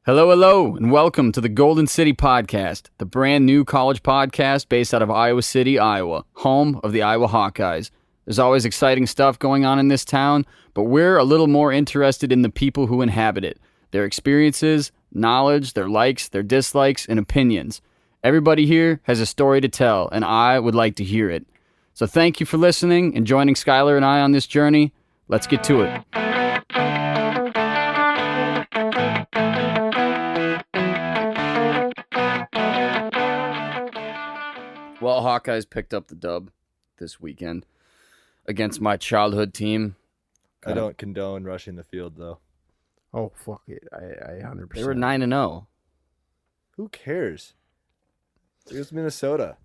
Hello, hello, and welcome to the Golden City Podcast, the brand new college podcast based out of Iowa City, Iowa, home of the Iowa Hawkeyes. There's always exciting stuff going on in this town, but we're a little more interested in the people who inhabit it, their experiences, knowledge, their likes, their dislikes, and opinions. Everybody here has a story to tell, and I would like to hear it. So thank you for listening and joining Skylar and I on this journey. Let's get to it. Well, Hawkeyes picked up the dub this weekend against my childhood team. I don't condone rushing the field, though. Oh, fuck it. I 100%. They were 9-0. Who cares? It was Minnesota.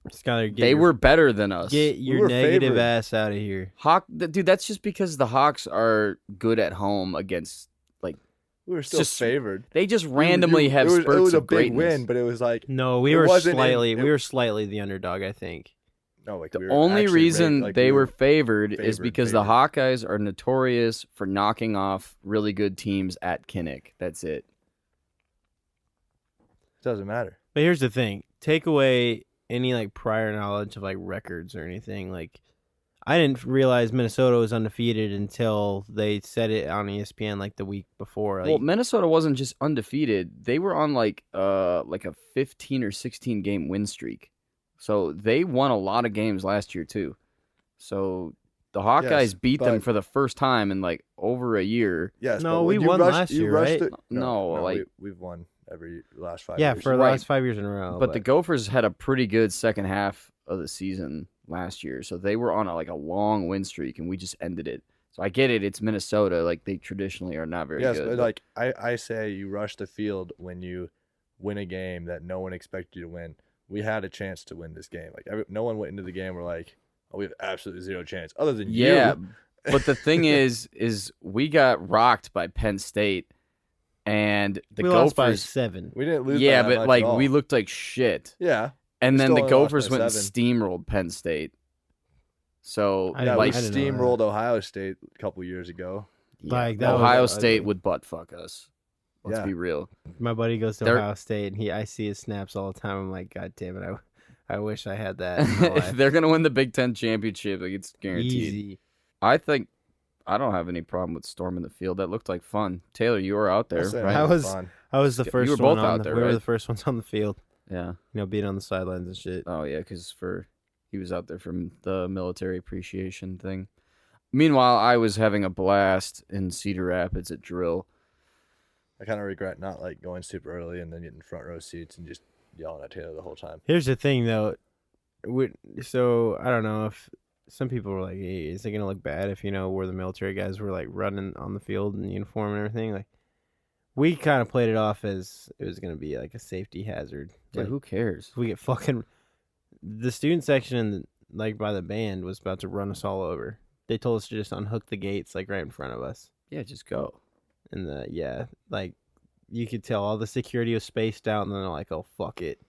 Skylar, They were better than us. Get your were negative favored. ass out of here. Dude, that's just because the Hawks are good at home against, We were still Just- favored. they just randomly have it was, spurts it was a of big greatness. win, but it was like No, we It were wasn't in- slightly it- we were slightly the underdog, I think. no, like The we were only actually reason ranked, like, they we were favored is favored, because the Hawkeyes are notorious for knocking off really good teams at Kinnick. That's it. doesn't matter. But here's the thing. Take away any like prior knowledge of like records or anything. Like I didn't realize Minnesota was undefeated until they said it on ESPN like the week before. Like, Well, Minnesota wasn't just undefeated. They were on like a 15 or 16 game win streak. So they won a lot of games last year too. So the Hawkeyes Yes, beat them but- for the first time in like over a year. Yes, No, but we when you won rushed- last you year, rushed right? it- No, like- we've won every last 5 yeah, years. for the Right. last 5 years in a row. But the Gophers had a pretty good second half of the season last year. So they were on a long win streak and we just ended it. So I get it. It's Minnesota. Like they traditionally are not very yes, good. but like I say, you rush the field when you win a game that no one expected you to win. We had a chance to win this game. Like no one went into the game. We're like, oh, we have absolutely zero chance, other than yeah. you. But the thing is we got rocked by Penn State and the we Gophers. lost by 7. We didn't lose. Yeah, by that but much like at all. we looked like shit. Yeah, And We then still the only lost Gophers by went and 7. steamrolled Penn State. So I yeah, didn't- we like I didn't know that. steamrolled Ohio State a couple years ago. yeah, Like, that Ohio was State ugly. would butt fuck us. Let's Yeah. be real. My buddy goes to They're- Ohio State and I see his snaps all the time. I'm like, God damn it, I wish I had that in my If life. they're gonna win the Big Ten championship, like it's guaranteed. Easy. I think I don't have any problem with storming the field. That looked like fun. Taylor, you were out there, I'll say right? I it was- fun. I was the You first were both one out on there, we were right? the first ones on the field. Yeah. Being on the sidelines and shit. Oh yeah, because he was out there from the military appreciation thing. Meanwhile, I was having a blast in Cedar Rapids at drill. I kind of regret not like going super early and then getting front row seats and just yelling at Taylor the whole time. Here's the thing, though. So I don't know if some people were like, "Hey, is it gonna look bad if we're the military guys were like running on the field in uniform and everything?" Like, we kind of played it off as it was gonna be like a safety hazard. Yeah, Like, who cares? if we get fucking the student section in like by the band was about to run us all over. They told us to just unhook the gates like right in front of us. Yeah, just go. And like you could tell all the security was spaced out, and then they're like, "Oh fuck it,"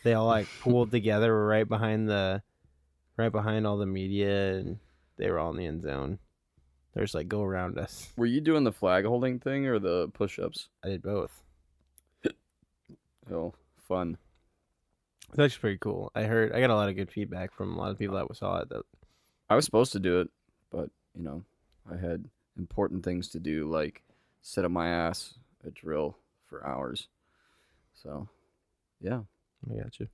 they all like pooled together right behind all the media, and they were all in the end zone. They're just like, "Go around us." Were you doing the flag holding thing or the push-ups? I did both. Oh, fun. It's actually pretty cool. I got a lot of good feedback from a lot of people that saw it. That I was supposed to do it, but I had important things to do, like sit on my ass at drill for hours. So, yeah. I got you.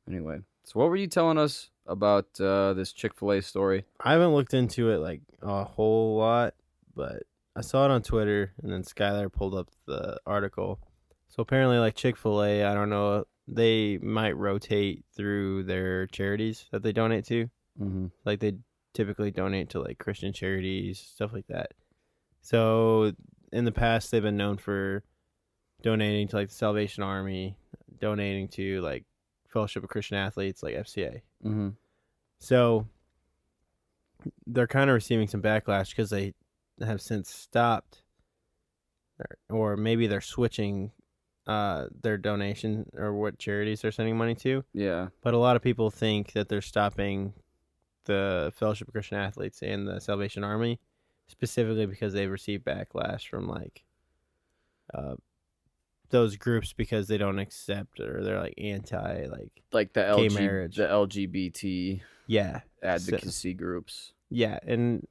Anyway, so what were you telling us about this Chick-fil-A story? I haven't looked into it like a whole lot, but I saw it on Twitter, and then Skylar pulled up the article. So apparently, like Chick-fil-A, I don't know, they might rotate through their charities that they donate to. Mm-hmm. Like they typically donate to like Christian charities, stuff like that. So in the past, they've been known for donating to like the Salvation Army, donating to like Fellowship of Christian Athletes, like FCA. Mm-hmm. So they're kind of receiving some backlash because they have since stopped, or maybe they're switching their donation or what charities they're sending money to. Yeah. But a lot of people think that they're stopping the Fellowship of Christian Athletes and the Salvation Army specifically because they've received backlash from like those groups because they don't accept or they're like anti Like the gay marriage. the LGBT Yeah. advocacy groups. Yeah, and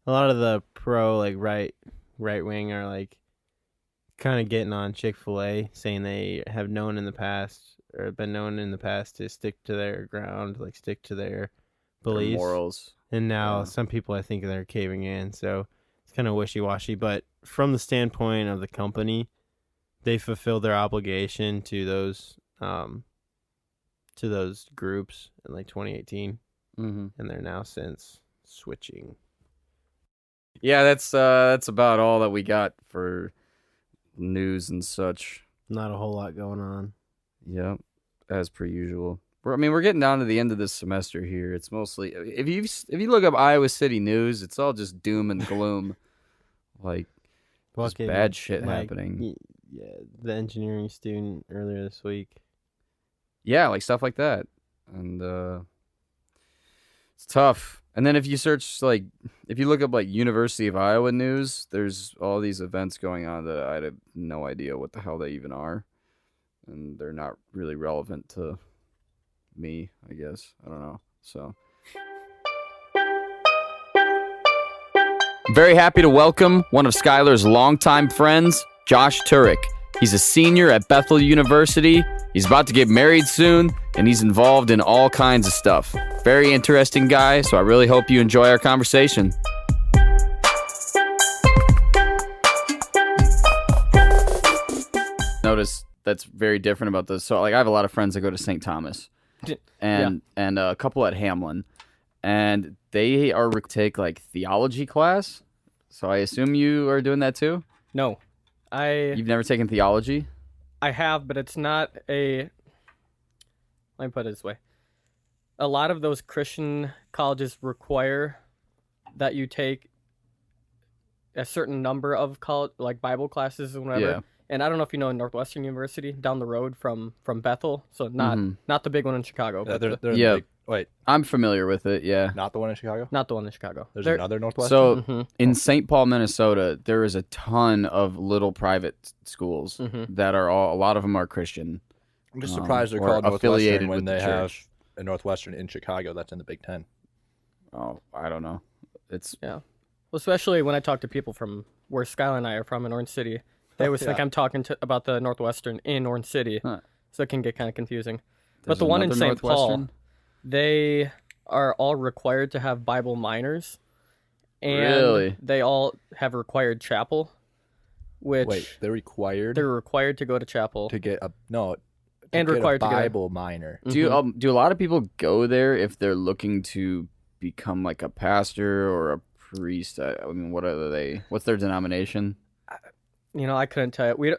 a lot of the pro right wing are like kind of getting on Chick-fil-A, saying they have known in the past or been known in the past to stick to their ground, like stick to their beliefs, morals. And now Yeah. some people I think they're caving in, so it's kind of wishy-washy. But from the standpoint of the company, they fulfilled their obligation to those groups in like 2018, Mm-hmm. and they're now since switching. Yeah, that's about all that we got for news and such. Not a whole lot going on. Yep, as per usual. We're getting down to the end of this semester here. It's mostly if you look up Iowa City news, it's all just doom and gloom, like just Fucking bad shit Mike, happening. Yeah, the engineering student earlier this week. Yeah, like stuff like that, and it's tough. And then if you search if you look up University of Iowa news, there's all these events going on that I have no idea what the hell they even are, and they're not really relevant to me, I guess. I don't know. So very happy to welcome one of Skylar's longtime friends, Josh Turek. He's a senior at Bethel University. He's about to get married soon, and he's involved in all kinds of stuff. Very interesting guy, so I really hope you enjoy our conversation. Notice that's very different about this. So, I have a lot of friends that go to St. Thomas, and a couple at Hamlin, and they are take theology class. So I assume you are doing that too. No, You've never taken theology? I have, but it's not a. Let me put it this way: a lot of those Christian colleges require that you take a certain number of Bible classes and whatever. Yeah. And I don't know if you know Northwestern University down the road from Bethel, so not the big one in Chicago. Yeah, But they're wait, I'm familiar with it. Yeah. not the one in Chicago. not the one in Chicago. There's They're- another Northwestern. So Mhm. in St. Paul, Minnesota, there is a ton of little private schools that are a lot of them are Christian. I'm just surprised they're or called affiliated Northwestern when with the they have church. a Northwestern in Chicago that's in the Big Ten. Oh, I don't know. It's Well, especially when I talk to people from where Skylar and I are from in Orange City, they always think Yeah. I'm talking about the Northwestern in Orange City, Huh. so it can get kind of confusing. there's But the one in another St. Paul, Northwestern? they are all required to have Bible minors, and Really? they all have required chapel, which Wait, they're required they're required to go to chapel. to get a no, to And get required a to get a- Bible minor. Do a lot of people go there if they're looking to become a pastor or a priest? I mean, what are they? What's their denomination? I couldn't tell you.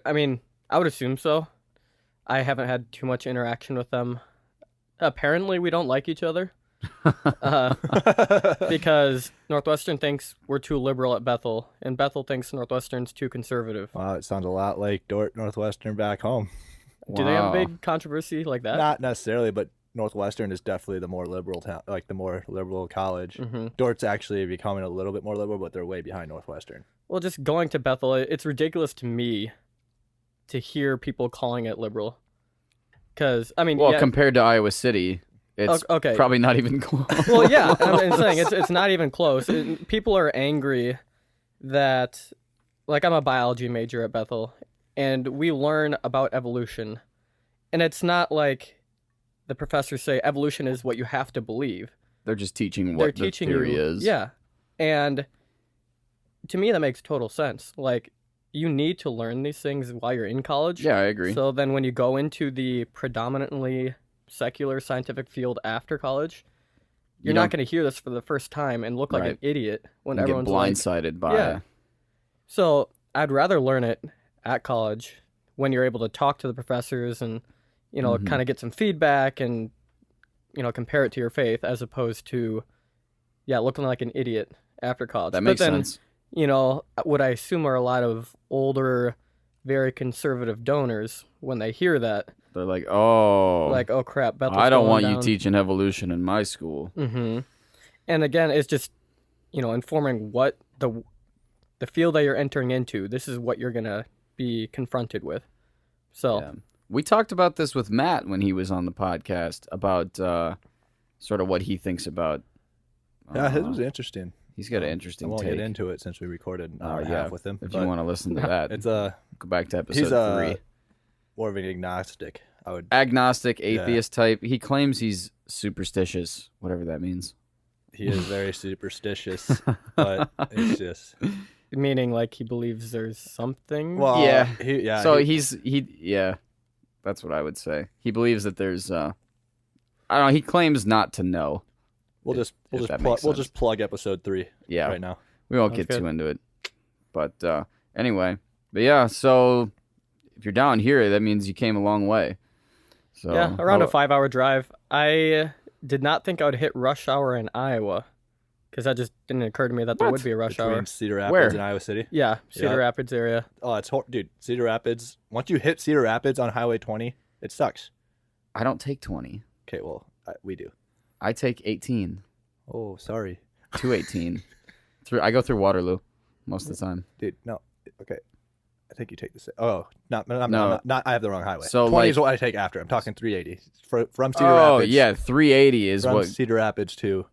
I would assume so. I haven't had too much interaction with them. Apparently, we don't like each other. Because Northwestern thinks we're too liberal at Bethel, and Bethel thinks Northwestern's too conservative. Wow, it sounds a lot like Dort Northwestern back home. Do they have a Wow. big controversy like that? Not necessarily, but Northwestern is definitely the more liberal town, the more liberal college. Mhm. Dort's actually becoming a little bit more liberal, but they're way behind Northwestern. Well, just going to Bethel, it's ridiculous to me to hear people calling it liberal. Because, Well, yeah, compared to Iowa City, it's okay. probably not even close. Well, yeah, I'm saying it's not even close. People are angry that, I'm a biology major at Bethel, and we learn about evolution, and it's not like the professors say evolution is what you have to believe. They're just teaching They're what the teaching theory you, is. yeah, and to me that makes total sense. You need to learn these things while you're in college. Yeah, I agree. So then when you go into the predominantly secular scientific field after college, you're not going to hear this for the first time and look like an Right. idiot when and get everyone's like, blindsided by. Yeah. So I'd rather learn it at college when you're able to talk to the professors and, Mhm. kind of get some feedback and, compare it to your faith as opposed to, looking like an idiot after college. That makes but then, sense. What I assume are a lot of older, very conservative donors, when they hear that, They're like, oh, oh crap, Bethel's I don't going want down. you teaching evolution in my school. Mm-hmm. And again, it's just, informing what the field that you're entering into, this is what you're going to be confronted with. So Yeah. We talked about this with Matt when he was on the podcast about sort of what he thinks about. Yeah, his was interesting. He's got an I interesting won't take. get into it since we recorded an hour and a yeah. half with him. If but you want to listen to that, it's go back to he's episode 3. more of an agnostic. I would. Agnostic, atheist type. He claims he's superstitious, whatever that means. He is very superstitious, but it's just. meaning like he believes there's something. Well, Yeah. So he that's what I would say. He believes that there's I don't know, he claims not to know. We'll just that makes sense. plug episode 3 Yeah. right now. We won't Sounds get too good. into it. But anyway. But yeah, so if you're down here, that means you came a long way. So Yeah, around a 5-hour drive. I did not think I would hit rush hour in Iowa because that just didn't occur to me that there would be a rush Between hour. Cedar Rapids Where? and Iowa City. Yeah, Cedar Yeah. Rapids area. Oh, it's dude. Cedar Rapids. Once you hit Cedar Rapids on Highway 20, it sucks. I don't take 20. Okay, well, we do. I take 18. Oh, sorry, 218. I go through Waterloo most of the time. dude. No, okay. I think you take the. Oh, No. not. I have the wrong highway. So, 20 is like- what I take after. I'm talking 380 from Cedar Oh, Rapids. yeah, 380 is from what Cedar Rapids to.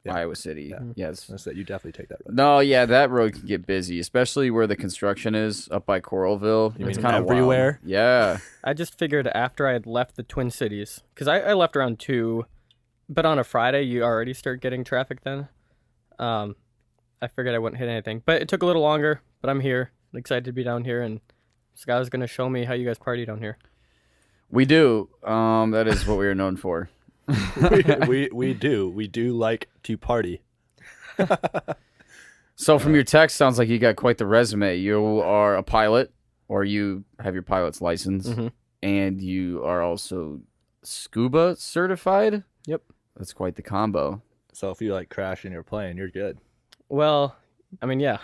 Yeah. Iowa City. Yeah. Yes. That's that. You definitely take that road. No, yeah, that road can get busy, especially where the construction is up by Coralville. You It's mean kind of everywhere? Yeah. I just figured after I had left the Twin Cities, because I left around 2, but on a Friday you already start getting traffic then. I figured I wouldn't hit anything, but it took a little longer. But I'm here, excited to be down here, and Sky's gonna show me how you guys party down here. We do. That is what we are known for. we do like to party. So from your text, sounds like you got quite the resume. You are a pilot, or you have your pilot's license, Mhm. and you are also scuba certified. Yep. That's quite the combo. So if you like crash in your plane, you're good. Well, I mean, yeah.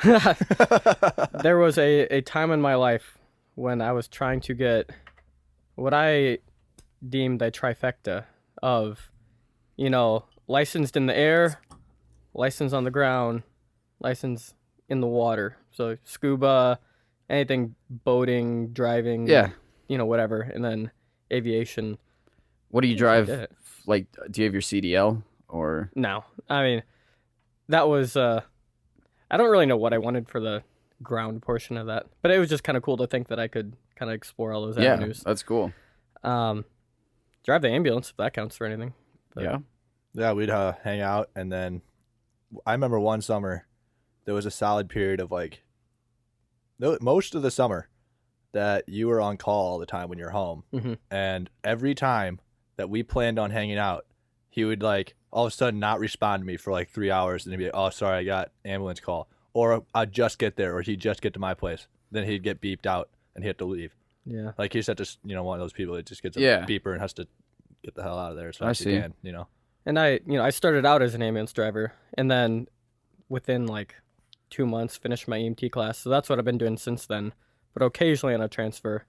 There was a time in my life when I was trying to get what I deemed a trifecta of, licensed in the air, license on the ground, license in the water. So scuba, anything boating, driving, Yeah. Whatever, and then aviation. What do you drive? it. Like, do you have your CDL or? No, I mean, that was I don't really know what I wanted for the ground portion of that, but it was just kind of cool to think that I could kind of explore all those Yeah, avenues. that's cool. Drive the ambulance if that counts for anything. But- Yeah. Yeah, we'd hang out, and then I remember one summer there was a solid period of most of the summer that you were on call all the time when you're home, Mhm. and every time that we planned on hanging out, he would all of a sudden not respond to me for 3 hours, and he'd be like, "Oh, sorry, I got ambulance call," or I'd just get there, or he'd just get to my place, then he'd get beeped out and he had to leave. Yeah. Like he's just one of those people that just gets a Yeah. beeper and has to get the hell out of there as I fast as he see. can. And I started out as an ambulance driver, and then within 2 months finished my EMT class. So that's what I've been doing since then. But occasionally on a transfer.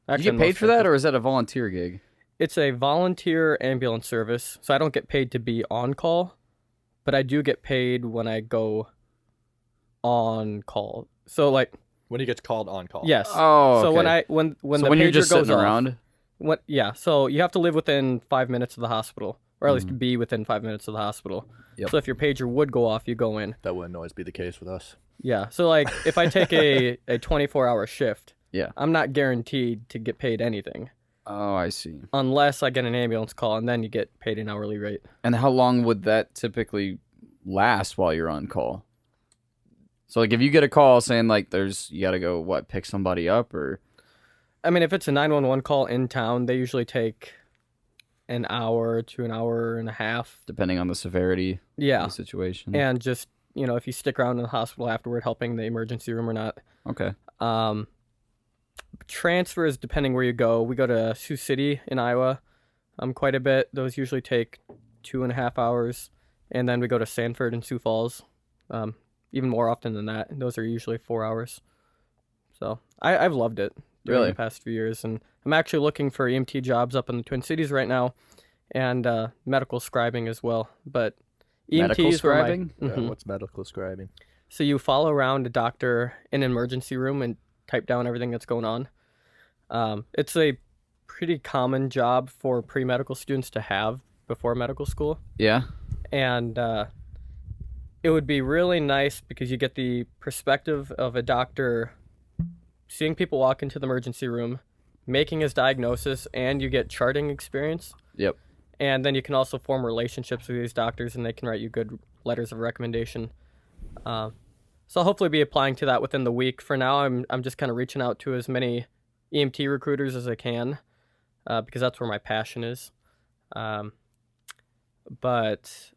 Do Actually, you get paid most for that, transfers- or is that a volunteer gig? It's a volunteer ambulance service, so I don't get paid to be on call, but I do get paid when I go on call. So When he gets called on call. yes. Oh, So when okay. when So the when you're pager just goes sitting off, around, so you have to live within 5 minutes of the hospital, or at least be within 5 minutes of the hospital. Yep. So if your pager would go off, you go in. That wouldn't always be the case with us. Yeah. So if I take a 24-hour shift, Yeah. I'm not guaranteed to get paid anything oh, I see. unless I get an ambulance call, and then you get paid an hourly rate. And how long would that typically last while you're on call? So if you get a call saying you got to go pick somebody up, or I mean, if it's a 911 call in town, they usually take an hour to an hour and a half. depending on the severity Yeah. of the situation. And just, if you stick around in the hospital afterward helping the emergency room or not. Okay. Transfers, depending where you go. We go to Sioux City in Iowa quite a bit. Those usually take 2.5 hours. And then we go to Sanford and Sioux Falls even more often than that. Those are usually 4 hours. So I've loved it during Really? the past few years. And I'm actually looking for EMT jobs up in the Twin Cities right now, and medical scribing as well. But Medical EMTs were scribing? Mhm. What's medical scribing? So you follow around a doctor in an emergency room and type down everything that's going on. It's a pretty common job for pre-medical students to have before medical school. Yeah. And it would be really nice because you get the perspective of a doctor seeing people walk into the emergency room, making his diagnosis, and you get charting experience. Yep. And then you can also form relationships with these doctors, and they can write you good letters of recommendation. So I'll hopefully be applying to that within the week. For now, I'm just kind of reaching out to as many EMT recruiters as I can, because that's where my passion is. But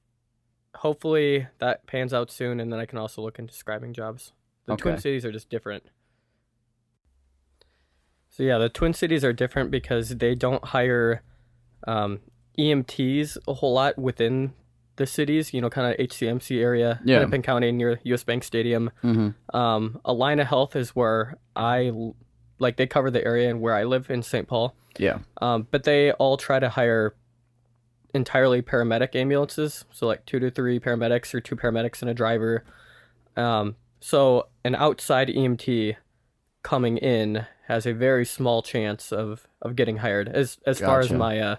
hopefully that pans out soon, and then I can also look into scribing jobs. The Twin Cities are just different. So yeah, the Twin Cities are different because they don't hire EMTs a whole lot within the cities, kind of HCMC area, Hennepin County near US Bank Stadium. Alina Health is where they cover the area and where I live in St. Paul. Yeah. But they all try to hire entirely paramedic ambulances, so like 2 to 3 paramedics or 2 paramedics and a driver. So an outside EMT coming in has a very small chance of getting hired, as far as my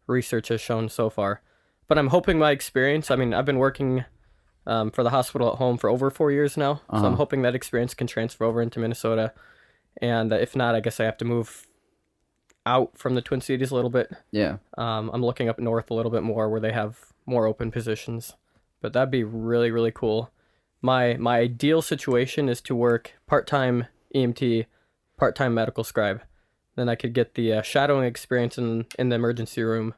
research has shown so far. But I'm hoping my experience, I've been working for the hospital at home for over 4 years now, so I'm hoping that experience can transfer over into Minnesota. And if not, I guess I have to move out from the Twin Cities a little bit. Yeah. I'm looking up north a little bit more where they have more open positions. But that'd be really, really cool. My ideal situation is to work part-time EMT, part-time medical scribe. Then I could get the shadowing experience in the emergency room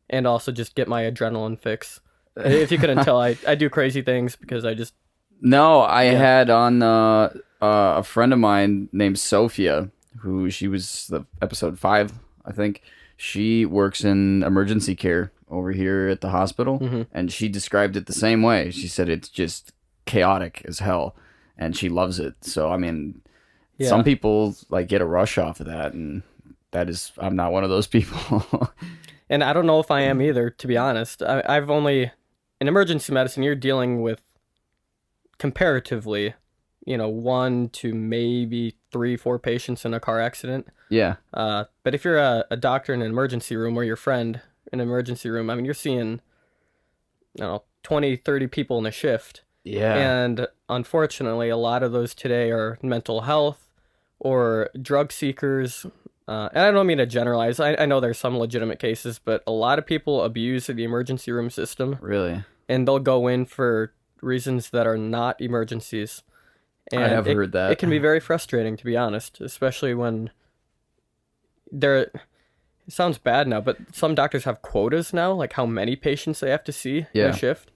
and also just get my adrenaline fix. If you couldn't tell, I do crazy things because I just... No, I had on a friend of mine named Sophia, who she was the episode 5, I think. She works in emergency care over here at the hospital, and she described it the same way. She said it's just chaotic as hell, and she loves it. So, some people get a rush off of that, and I'm not one of those people. And I don't know if I am either, to be honest. I've only... In emergency medicine, you're dealing with comparatively, 1 to maybe 3-4 patients in a car accident. Yeah. But if you're a doctor in an emergency room or your friend in an emergency room, you're seeing, 20, 30 people in a shift. Yeah. And unfortunately, a lot of those today are mental health or drug seekers. And I don't mean to generalize. I know there's some legitimate cases, but a lot of people abuse the emergency room system. Really? And they'll go in for reasons that are not emergencies. And I have heard that. It can be very frustrating, to be honest, especially when it sounds bad now, but some doctors have quotas now, like how many patients they have to see in a shift.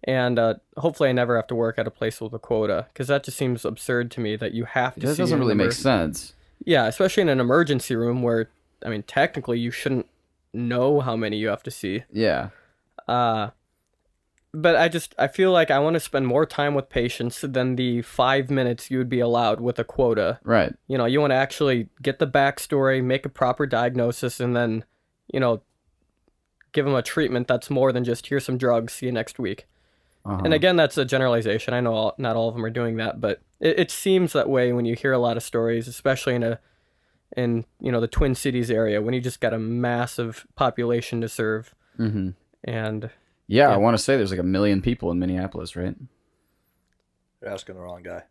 And hopefully I never have to work at a place with a quota, because that just seems absurd to me that you have to see. That doesn't really make sense. Yeah, especially in an emergency room where, technically you shouldn't know how many you have to see. Yeah. But I feel like I want to spend more time with patients than the 5 minutes you would be allowed with a quota. Right. You want to actually get the backstory, make a proper diagnosis, and then, give them a treatment that's more than just here's some drugs, see you next week. And again, that's a generalization. I know not all of them are doing that, but it seems that way when you hear a lot of stories, especially in the Twin Cities area, when you just got a massive population to serve. Mm-hmm. And yeah, I want to say there's 1 million people in Minneapolis, right? You're asking the wrong guy.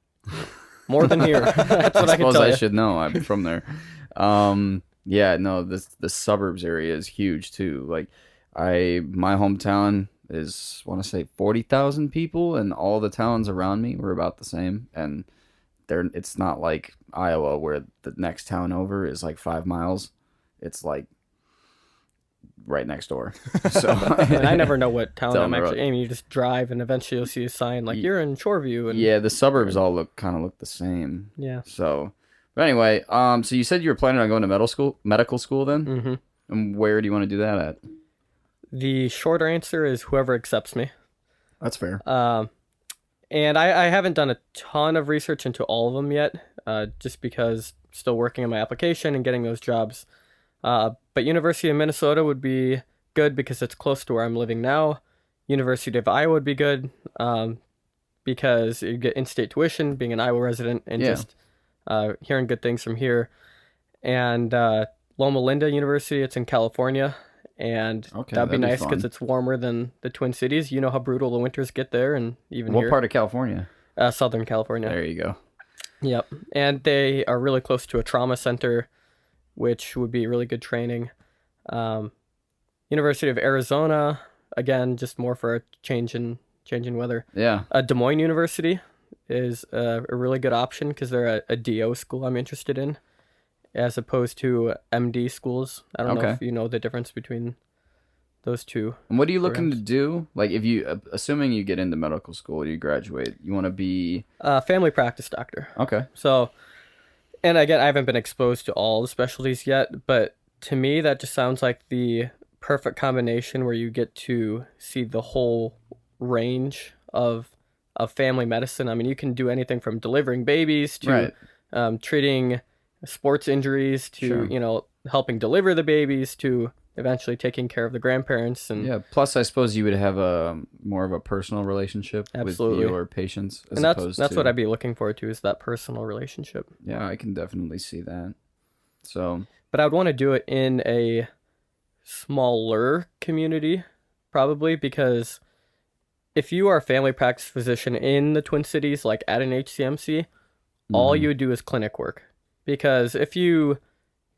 More than here. That's what I can suppose tell I you. should know. I'm from there. Yeah, no, the suburbs area is huge too. My hometown is, want to say 40,000 people, and all the towns around me were about the same. And it's not like Iowa where the next town over is 5 miles. It's right next door. So And I never know what town Down I'm the road. actually. You just drive, and eventually you'll see a sign you're in Shoreview. And yeah, the suburbs all look the same. yeah. So, but anyway, so you said you were planning on going to medical school then? Mm-hmm. And where do you want to do that at? The shorter answer is whoever accepts me. That's fair. And I haven't done a ton of research into all of them yet, just because still working on my application and getting those jobs. But University of Minnesota would be good because it's close to where I'm living now. University of Iowa would be good because you get in-state tuition, being an Iowa resident, and just hearing good things from here. and Loma Linda University. It's in California, and Okay, that'd be that'd be nice because fun. it's warmer than the Twin Cities. You know how brutal the winters get there, and even What here, part of California? Southern California. There you go. Yep, and they are really close to a trauma center, which would be really good training. Um, University of Arizona, again, just more for a change in weather. Yeah. Des Moines University is a really good option because they're a DO school I'm interested in, as opposed to MD schools. I don't know Okay. if you know the difference between those two. And what are you looking to programs. do? Like, if you, assuming you get into medical school, you graduate, you want to be Family practice doctor. okay. So, and again, I haven't been exposed to all the specialties yet, but to me, that just sounds like the perfect combination where you get to see the whole range of family medicine. I mean, you can do anything from delivering babies to Right. treating sports injuries to Sure. helping deliver the babies to eventually taking care of the grandparents and Yeah. Plus, I suppose you would have a more of a personal relationship Absolutely. with your patients, as and that's opposed that's to. what I'd be looking forward to is that personal relationship. Yeah, I can definitely see that. So, But I would want to do it in a smaller community, probably, because if you are a family practice physician in the Twin Cities, like at an HCMC, all mhm. you would do is clinic work. Because if say you're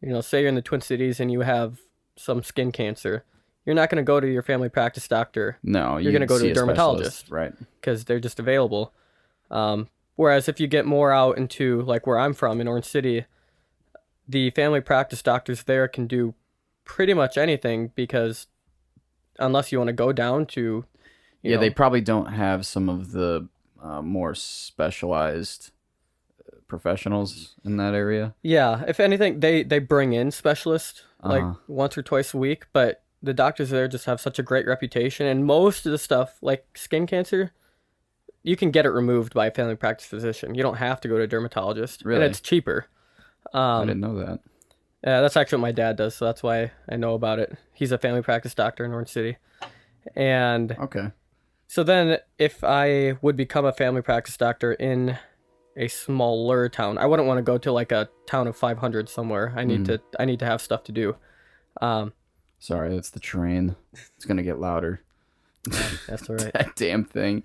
in the Twin Cities and you have some skin cancer, you're not going to go to your family practice doctor No, You're gonna you'd go to see a dermatologist. specialist, right? because they're just available. Whereas if you get more out into like where I'm from in Orange City, the family practice doctors there can do pretty much anything because unless you want to go down to, you Yeah, know, they probably don't have some of the more specialized professionals in that area. yeah, if anything, they bring in specialists like Uh-huh. once or twice a week, but the doctors there just have such a great reputation, and most of the stuff like skin cancer, you can get it removed by a family practice physician. You don't have to go to a dermatologist, Really? and it's cheaper. I didn't know that. Yeah, that's actually what my dad does, so that's why I know about it. He's a family practice doctor in Orange City. And Okay. so then if I would become a family practice doctor in a smaller town, I wouldn't want to go to like a town of 500 somewhere. I need to have stuff to do. Um, Sorry, it's the train. It's gonna get louder. that's all right. That damn thing.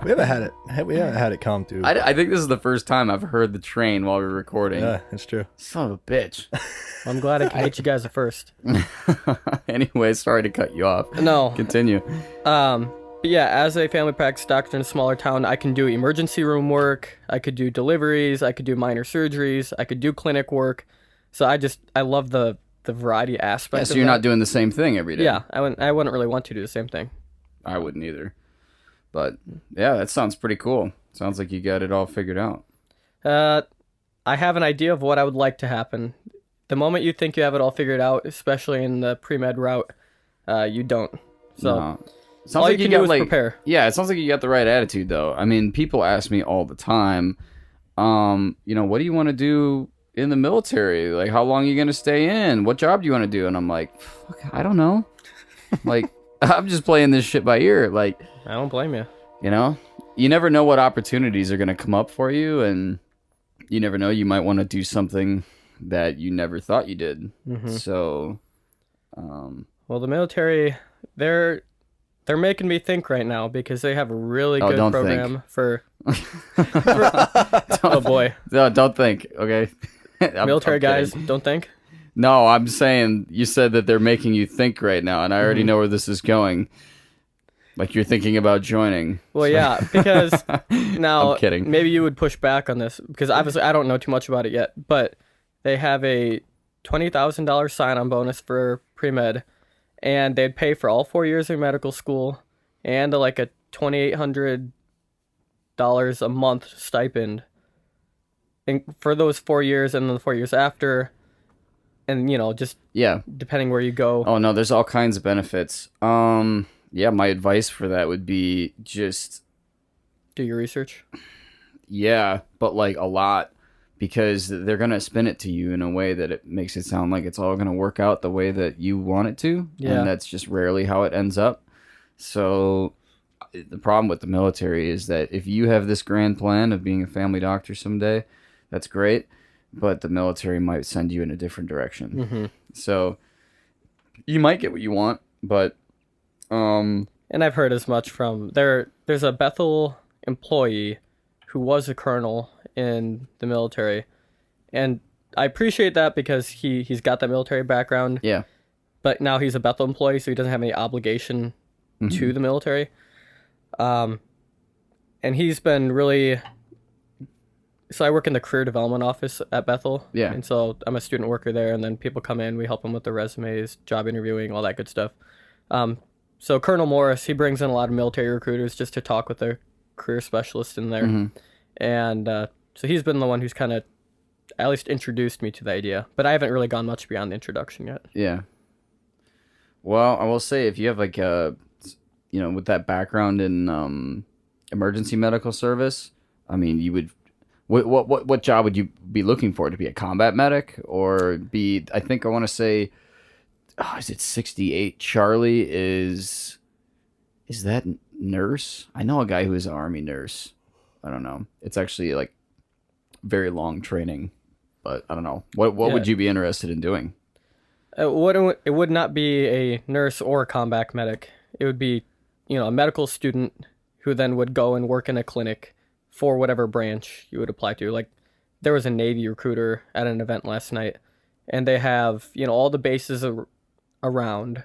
We haven't had it. We haven't had it come through. I think this is the first time I've heard the train while we were recording. Yeah, it's true. Son of a bitch. I'm glad I can get you guys a first. Anyway, sorry to cut you off. No. Continue. But yeah, as a family practice doctor in a smaller town, I can do emergency room work. I could do deliveries. I could do minor surgeries. I could do clinic work. So I love the variety aspect. Yeah, so of you're that. not doing the same thing every day. Yeah, I wouldn't really want to do the same thing. I wouldn't either. But yeah, that sounds pretty cool. Sounds like you got it all figured out. I have an idea of what I would like to happen. The moment you think you have it all figured out, especially in the pre-med route, you don't. So No. Sounds all like you can got do is like prepare. Yeah, it sounds like you got the right attitude though. I mean, people ask me all the time, what do you want to do in the military? Like, how long are you going to stay in? What job do you want to do? And I'm like, fuck, I don't know. Like, I'm just playing this shit by ear. Like, I don't blame you. you never know what opportunities are going to come up for you. And you never know, you might want to do something that you never thought you did. Mm-hmm. So, Well, the military, they're making me think right now because they have a really Oh, good don't program for. Oh boy, no, don't think, okay? military I'm guys, kidding. don't think. No, I'm saying you said that they're making you think right now, and I already know where this is going. Like you're thinking about joining. Well, yeah, because now I'm kidding. maybe you would push back on this because obviously I don't know too much about it yet, but they have a $20,000 sign-on bonus for pre-med, and they'd pay for all 4 years of medical school and like a $2,800 a month stipend for those 4 years and then the 4 years after, and just Yeah. depending where you go. Oh no, there's all kinds of benefits. Yeah, my advice for that would be just Do your research. yeah, but like a lot, because they're gonna spin it to you in a way that it makes it sound like it's all gonna work out the way that you want it to, Yeah. and that's just rarely how it ends up. So the problem with the military is that if you have this grand plan of being a family doctor someday, that's great, but the military might send you in a different direction. Mm-hmm. So you might get what you want, but And I've heard as much from there's a Bethel employee who was a colonel in the military, and I appreciate that because he's got that military background. yeah. But now he's a Bethel employee, so he doesn't have any obligation to the military. And he's been really. So I work in the career development office at Bethel. Yeah. And so I'm a student worker there, and then people come in, we help them with their resumes, job interviewing, all that good stuff. So Colonel Morris, he brings in a lot of military recruiters just to talk with the career specialist in there. And so he's been the one who's kind of at least introduced me to the idea. But I haven't really gone much beyond the introduction yet. Yeah. Well, I will say if you have like a, with that background in emergency medical service, I mean, you would. What job would you be looking for? To be a combat medic or be? I think I want to say, is it 68? Charlie is that nurse? I know a guy who is an army nurse. I don't know. It's actually like very long training, but I don't know. What would you be interested in doing? It would not be a nurse or a combat medic. It would be, a medical student who then would go and work in a clinic for whatever branch you would apply to. Like, there was a Navy recruiter at an event last night, and they have, all the bases around,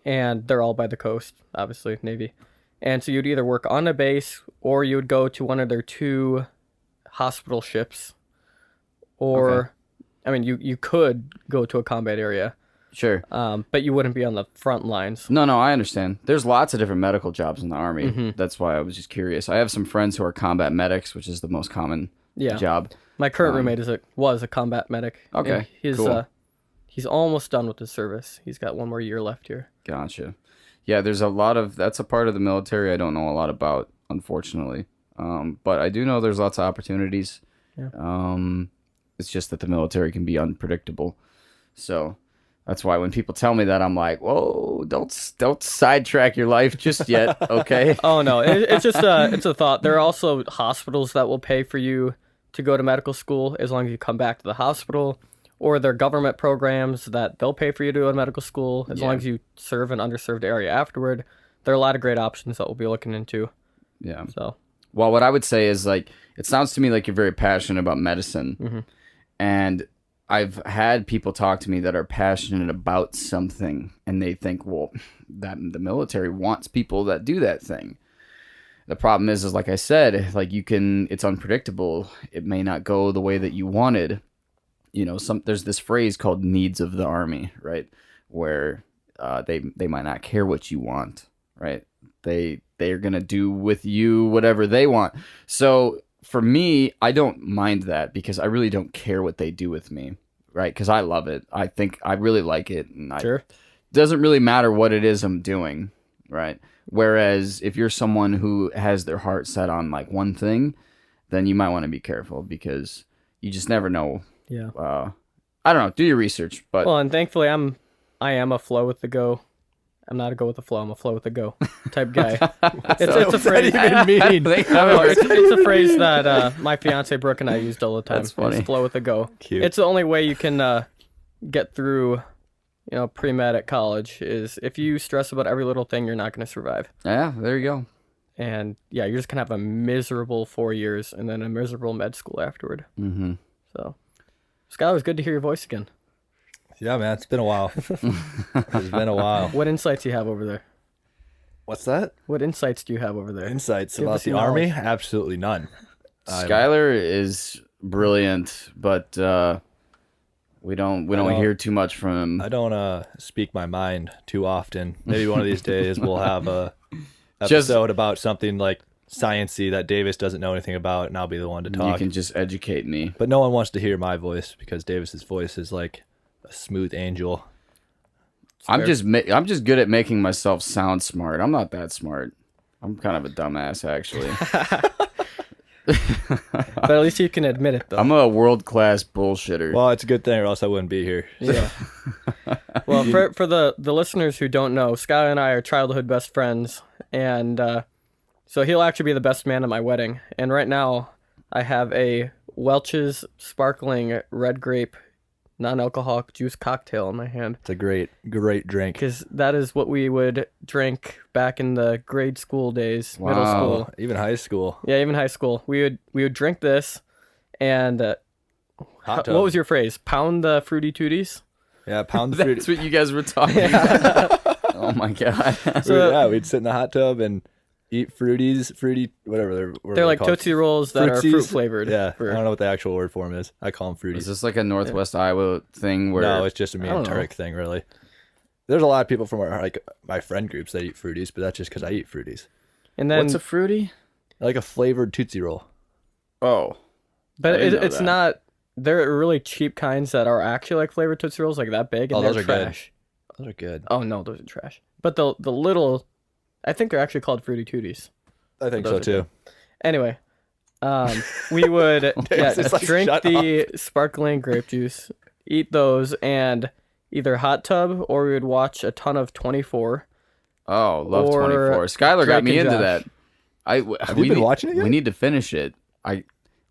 and they're all by the coast, obviously, Navy. And so you'd either work on a base, or you would go to one of their 2 hospital ships, or, you could go to a combat area. Sure. But you wouldn't be on the front lines. No, I understand. There's lots of different medical jobs in the Army. That's why I was just curious. I have some friends who are combat medics, which is the most common job. My current roommate was a combat medic. Okay, Cool. He's almost done with his service. He's got 1 more year left here. Gotcha. Yeah, there's a lot of... That's a part of the military I don't know a lot about, unfortunately. But I do know there's lots of opportunities. Yeah. It's just that the military can be unpredictable. So... That's why when people tell me that, I'm like, whoa, don't sidetrack your life just yet, okay? Oh, no. It's just it's a thought. There are also hospitals that will pay for you to go to medical school as long as you come back to the hospital. Or there are government programs that they'll pay for you to go to medical school as long as you serve an underserved area afterward. There are a lot of great options that we'll be looking into. Yeah. So, well, what I would say is, like, it sounds to me like you're very passionate about medicine. And I've had people talk to me that are passionate about something, and they think, well, that the military wants people that do that thing. The problem is like I said, like it's unpredictable. It may not go the way that you wanted. There's this phrase called needs of the Army, right? Where they might not care what you want, right? They're gonna do with you whatever they want. So for me, I don't mind that because I really don't care what they do with me, right? Because I love it. I think I really like it. And sure. It doesn't really matter what it is I'm doing, right? Whereas if you're someone who has their heart set on like one thing, then you might want to be careful because you just never know. Yeah. I don't know. Do your research, but Well, and thankfully I am a flow with the go. I'm not a go with the flow. I'm a flow with the go type guy. It's a phrase. It's a phrase that my fiance Brooke and I used all the time. That's funny. It's flow with the go. Cute. It's the only way you can get through, pre-med at college. Is if you stress about every little thing, you're not going to survive. yeah, there you go. And yeah, you're just gonna have a miserable 4 years and then a miserable med school afterward. Mm-hmm. So, Scott, it was good to hear your voice again. Yeah, man, it's been a while. It's been a while. What insights do you have over there? What's that? What insights do you have over there? Insights Give about us the your Army? knowledge. Absolutely none. Skylar is brilliant, but we don't hear too much from him. I don't speak my mind too often. Maybe one of these days we'll have a episode about something like science-y that Davis doesn't know anything about, and I'll be the one to talk. You can just educate me. But no one wants to hear my voice because Davis's voice is like a smooth angel. I'm just good at making myself sound smart. I'm not that smart. I'm kind of a dumbass, actually. But at least you can admit it, though. I'm a world-class bullshitter. Well, it's a good thing, or else I wouldn't be here. Yeah. Well, for the listeners who don't know, Scott and I are childhood best friends, and so he'll actually be the best man at my wedding. And right now, I have a Welch's sparkling red grape non-alcoholic juice cocktail in my hand. It's a great drink. Because that is what we would drink back in the grade school days, middle Wow. school. Even high school. Yeah, even high school. We would drink this, and Hot tub. what was your phrase? Pound the fruity tooties. Yeah, pound the fruit. That's what you guys were talking about. Oh my god. We'd sit in the hot tub and eat fruity, whatever They're like called. Tootsie Rolls that are fruit Fruitsies? flavored. Yeah, I don't know what the actual word for them is. I call them fruities. Is this like a Northwest Iowa thing where No, it's just a me I and don't know. Turek thing, really. There's a lot of people from my friend groups that eat fruities, but that's just because I eat fruities. And then, what's a fruity? I like a flavored Tootsie Roll. Oh. but I didn't know it's that. not. They're really cheap kinds that are actually like flavored Tootsie Rolls, like that big, and Oh, they're those are good. trash. Those are good. Oh no, those are trash. But the little, I think they're actually called Fruity Tooties. I think Those so are too. Anyway, we would It's like, drink shut the sparkling grape juice, eat those, and either hot tub or we would watch a ton of 24. Oh, love Or 24. Skylar got Drake me and into Josh. that. Have you been watching it yet? We need to finish it.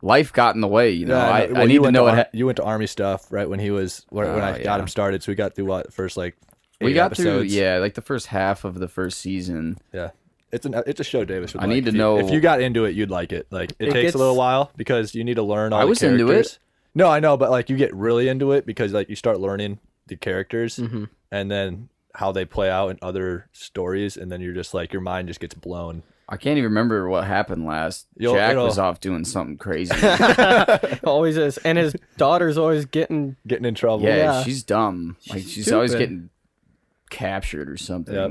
Life got in the way, you know. Yeah, I well, need you to went know to what you went to Army stuff right when he was when I yeah. got him started. So we got through what first like 8 we got episodes. through. Yeah, like the first half of the first season. Yeah. It's a show Davis would I like. need to If you- know- if you got into it, you'd like it. Like it takes gets- a little while because you need to learn all I the was characters. into it. No, I know, but like you get really into it because like you start learning the characters Mm-hmm. and then how they play out in other stories, and then you're just like your mind just gets blown. I can't even remember what happened last. Jack was off doing something crazy. Always is, and his daughter's always getting. Getting in trouble. Yeah, Yeah. she's dumb. Like she's Stupid. always getting captured or something. Yep.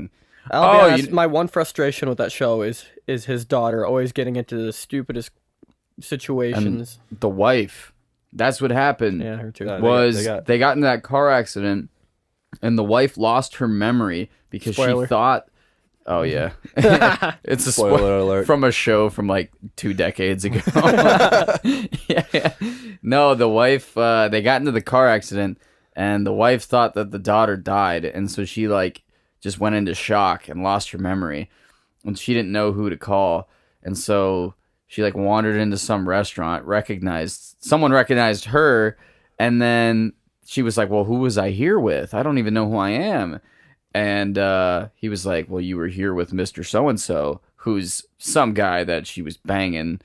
I'll be Oh, honest, you- my one frustration with that show is his daughter always getting into the stupidest situations. The wife. That's what happened. Yeah, her too. Yeah. Was They got- they got into that car accident, and the wife lost her memory because Spoiler. she thought. Oh yeah, it's a Spoiler alert. from a show from like 2 decades ago. Yeah. No, the wife. They got into the car accident, and the wife thought that the daughter died, and so she like just went into shock and lost her memory, and she didn't know who to call, and so she like wandered into some restaurant, someone recognized her, and then she was like, "Well, who was I here with? I don't even know who I am." And he was like, "Well, you were here with Mr. So-and-so, who's some guy that she was banging.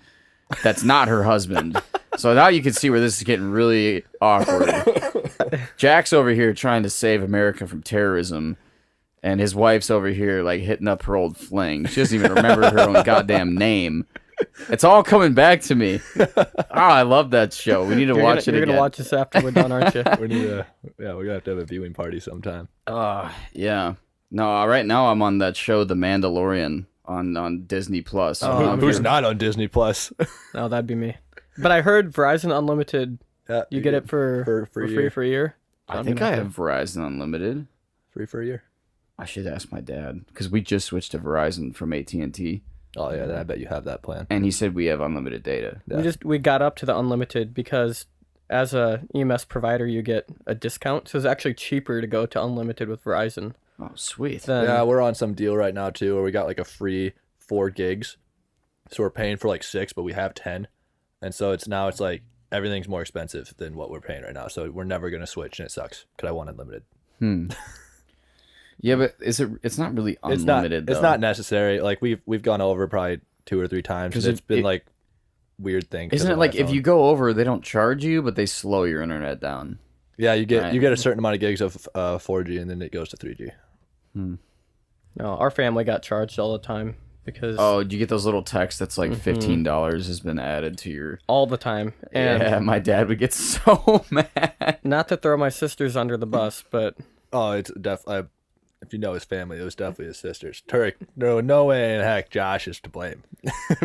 That's not her husband." So now you can see where this is getting really awkward. Jack's over here trying to save America from terrorism, and his wife's over here like hitting up her old fling. She doesn't even remember her own goddamn name. It's all coming back to me. I love that show. We need to watch it You're again. gonna watch this after we're done, aren't you? We need to, yeah, we're gonna have to have a viewing party sometime. Yeah. No, right now I'm on that show, The Mandalorian, on Disney Plus. Oh, Who's not on Disney Plus? No, that'd be me. But I heard Verizon Unlimited. Yeah, You get it for for a free year. for a year. I think I have Verizon Unlimited. Free for a year. I should ask my dad because we just switched to Verizon from AT&T, Oh yeah, then I bet you have that plan. and he said we have unlimited data. Yeah. We got up to the unlimited because as a EMS provider you get a discount, so it's actually cheaper to go to unlimited with Verizon Oh, sweet. than Yeah, we're on some deal right now too, where we got like a free 4 gigs, so we're paying for like 6, but we have 10, and so it's like everything's more expensive than what we're paying right now. So we're never gonna switch, and it sucks because I want unlimited. Yeah, but it's not really It's unlimited. not. It's though. not necessary. Like we've gone over probably 2 or 3 times, 'Cause and it's been it- like weird thing. 'cause Isn't it of like my if phone. you go over, they don't charge you, but they slow your internet down? Yeah, you get Right. you get a certain amount of gigs of 4G, and then it goes to 3G. no, our family got charged all the time because Oh, do you get those little texts that's like $15 has been added to your? all the time. And Yeah, my dad would get so mad. not to throw my sisters under the bus, but Oh, it's definitely. If you know his family, it was definitely his sisters. Turek, no way in heck, Josh is to blame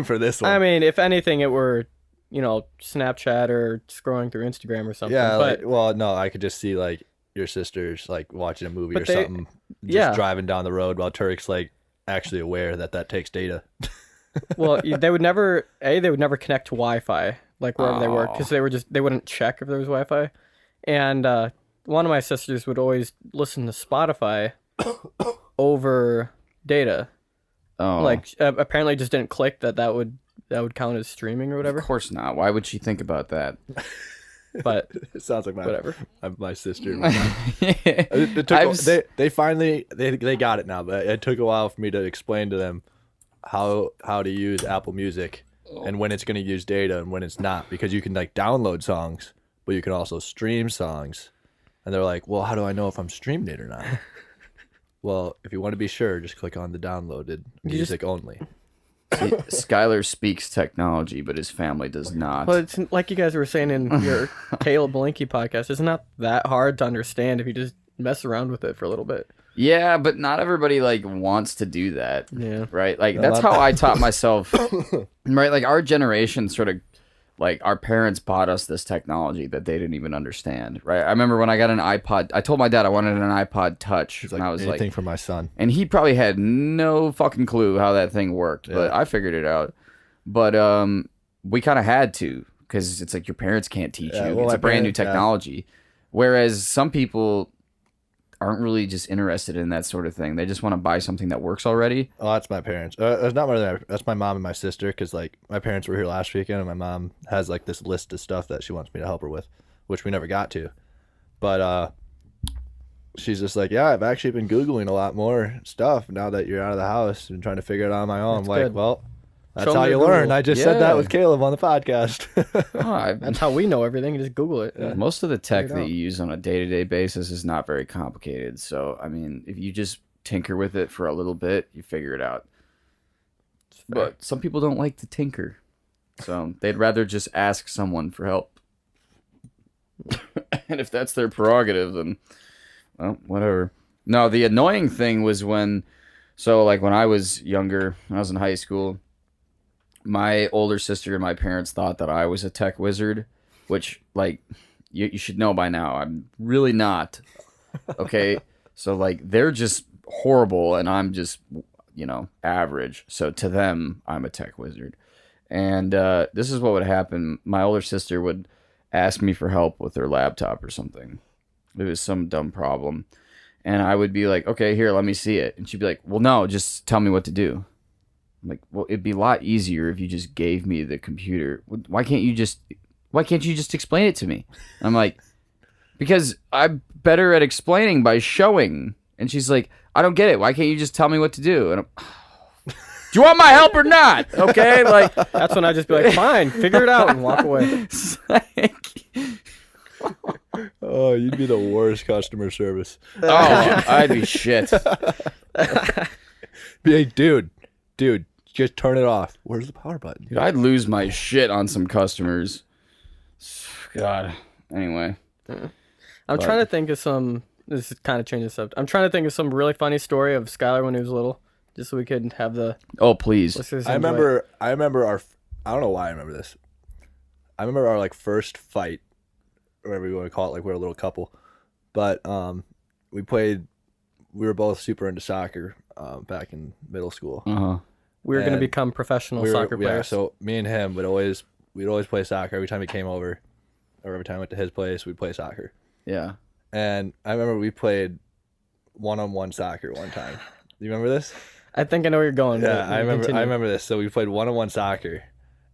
for this one. I mean, if anything, it were, Snapchat or scrolling through Instagram or something. yeah, but well, no, I could just see like your sisters like watching a movie But or they- something, just yeah. driving down the road while Turek's like actually aware that takes data. well, they would never connect to Wi-Fi like wherever they worked because they wouldn't check if there was Wi-Fi, and one of my sisters would always listen to Spotify over data. Oh, Like apparently it just didn't click that would that would count as streaming or whatever. Of course not. Why would she think about that? But It sounds like whatever. my sister. I've They finally they got it now, but it took a while for me to explain to them how to use Apple Music and when it's going to use data and when it's not, because you can like download songs, but you can also stream songs. And they're like, well, how do I know if I'm streaming it or not? Well, if you want to be sure, just click on the downloaded music only. See, Skylar speaks technology, but his family does not. Well, it's like you guys were saying in your Caleb Blinky podcast. It's not that hard to understand if you just mess around with it for a little bit. Yeah, but not everybody like wants to do that. Yeah. Right? Like that's how I taught myself. Right? Like our generation sort of like our parents bought us this technology that they didn't even understand. Right? I remember when I got an iPod, I told my dad I wanted an iPod Touch. It's and like I was anything like, for my son. and he probably had no fucking clue how that thing worked, but I figured it out. But we kind of had to, because it's like your parents can't teach you. Well, It's a brand new parents, technology. Whereas some people aren't really just interested in that sort of thing. They just want to buy something that works already. Oh, that's my parents. It's not that's my mom and my sister, because like my parents were here last weekend, and my mom has like this list of stuff that she wants me to help her with, which we never got to. But she's just like, yeah, I've actually been Googling a lot more stuff now that you're out of the house and trying to figure it out on my own. That's I'm like, good. well, that's Show how me you your learn. Google. I just said that Yeah. with Caleb on the podcast. That's how we know everything. You just Google it. Most of the tech Figure it that out. you use on a day-to-day basis is not very complicated. So, I mean, if you just tinker with it for a little bit, you figure it out. But some people don't like to tinker. So they'd rather just ask someone for help. And if that's their prerogative, then, well, whatever. No, the annoying thing was when I was younger, when I was in high school, my older sister and my parents thought that I was a tech wizard, which, like, you should know by now, I'm really not. Okay? So, like, they're just horrible, and I'm just, average. So, to them, I'm a tech wizard. And this is what would happen. My older sister would ask me for help with her laptop or something. It was some dumb problem. And I would be like, okay, here, let me see it. And she'd be like, well, no, just tell me what to do. I'm like, well, it'd be a lot easier if you just gave me the computer. Why can't you just explain it to me? I'm like, because I'm better at explaining by showing. And she's like, I don't get it. Why can't you just tell me what to do? And I'm, do you want my help or not? Okay, like That's when I just be like, fine, figure it out and walk away. it's like, Oh, you'd be the worst customer service. oh, I'd be shit. Be like, dude, just turn it off. Where's the power button? Dude, I'd lose my shit on some customers. God. Anyway. I'm trying to think of some. This is kind of changing the subject. I'm trying to think of some really funny story of Skylar when he was little, just so we could have the Oh, please. listeners. I enjoy it. remember our. I don't know why I remember this. I remember our like first fight, or whatever you want to call it. Like we're a little couple, but we played. We were both super into soccer back in middle school. Uh-huh. We were going to and become professional soccer Yeah, players. so me and him we'd always play soccer every time he came over, or every time I went to his place, we'd play soccer. Yeah. And I remember we played one-on-one soccer one time. Do you remember this? I think I know where you're going. Yeah, but I remember. continue. I remember this. So we played one-on-one soccer,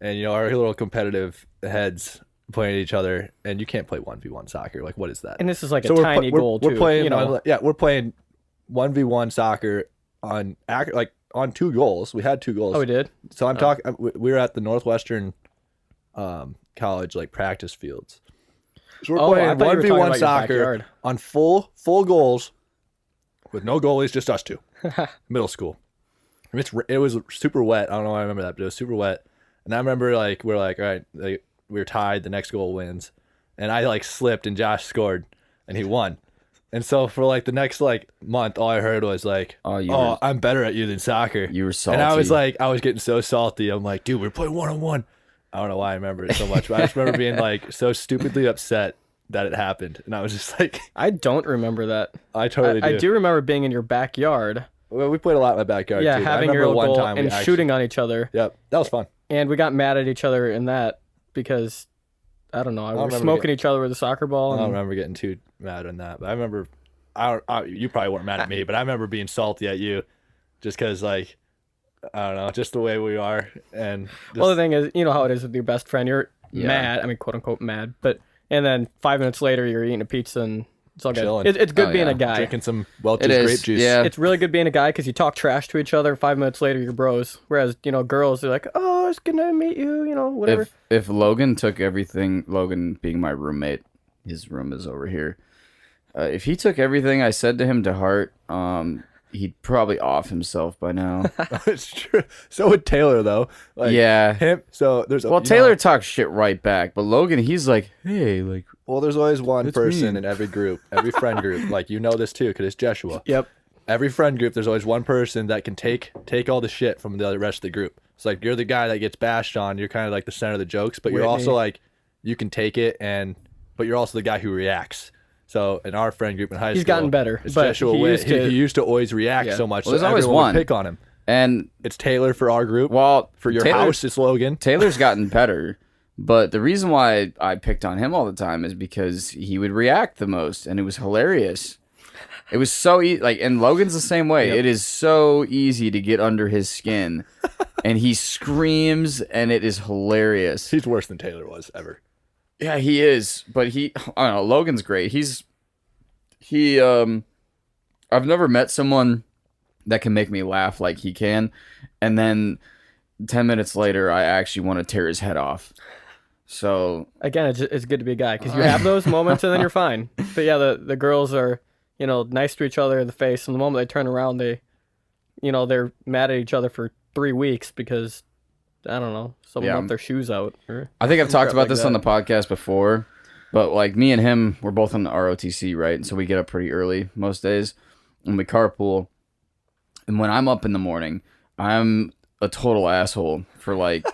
and our little competitive heads playing at each other. And you can't play 1v1 soccer. Like, what is that? And this is like So a we're tiny we're, goal, we're too. playing. You know, We're playing 1v1 soccer on two goals. We had 2 goals. oh, we did? So I'm talking. We were at the Northwestern college practice fields. So we're Oh, I playing thought you were talking 1v1 about your soccer backyard. on full goals with no goalies, just us two. Middle school. And it was super wet. I don't know why I remember that, but it was super wet. And I remember we're like, all right, we were tied. The next goal wins, and I slipped and Josh scored, and he won. And so for the next month, all I heard was Oh, I'm better at you than soccer. You were salty. And I was getting so salty. I'm like, dude, we're playing one-on-one. I don't know why I remember it so much, but I just remember being so stupidly upset that it happened. And I was just like, I don't remember that. I totally do. I do remember being in your backyard. Well, we played a lot in my backyard Yeah, too. having I your remember little one goal time and shooting on each other. Yep, that was fun. And we got mad at each other in that because, I don't know, we were remember smoking each other with a soccer ball. I don't And remember getting too mad on that, but I remember. You probably weren't mad at me, but I remember being salty at you, just because I don't know, just the way we are, and Well, the just, thing is, you know how it is with your best friend. You're Yeah. mad. I mean, quote unquote mad. But and then 5 minutes later, you're eating a pizza and it's all good. Chilling. It's good Oh, being yeah. a guy. drinking some Welch's It is, grape juice. yeah. It's really good being a guy because you talk trash to each other. 5 minutes later, you're bros. Whereas girls are like, oh, it's good to meet you. Whatever. If Logan took everything, Logan being my roommate, his room is over here. If he took everything I said to him to heart, he'd probably off himself by now. It's true. So would Taylor though. Like, Yeah. Him. So there's Well, Taylor talks shit right back, but Logan, he's like, hey, like, Well, there's always one That's person mean. in every group, every friend group. Like this too, because it's Joshua. Yep. Every friend group, there's always one person that can take all the shit from the rest of the group. It's like you're the guy that gets bashed on. You're kind of like the center of the jokes, but you're Whitney. also like you can take it, but you're also the guy who reacts. So in our friend group in high school, He's gotten better, It's but Joshua he Witt. used to- He used to always react Yeah. so much. Well, so there's always everyone would one. pick on him. and It's Taylor for our group. well, For your Taylor- house, it's Logan. Taylor's gotten better, but the reason why I picked on him all the time is because he would react the most, and it was hilarious. It was so and Logan's the same way. Yep. It is so easy to get under his skin, and he screams, and it is hilarious. He's worse than Taylor was ever. Yeah, he is, but I don't know. Logan's great. I've never met someone that can make me laugh like he can, and then 10 minutes later, I actually want to tear his head off. So Again, it's good to be a guy because you have those moments and then you're fine. But yeah, the girls are nice to each other in the face, and the moment they turn around, they're mad at each other for 3 weeks because I don't know, someone Yeah. left their shoes out. Or... I think I've talked Crap about like this that. on the podcast before, but like me and him, we're both on the ROTC, right? And so we get up pretty early most days, and we carpool. And when I'm up in the morning, I'm a total asshole for like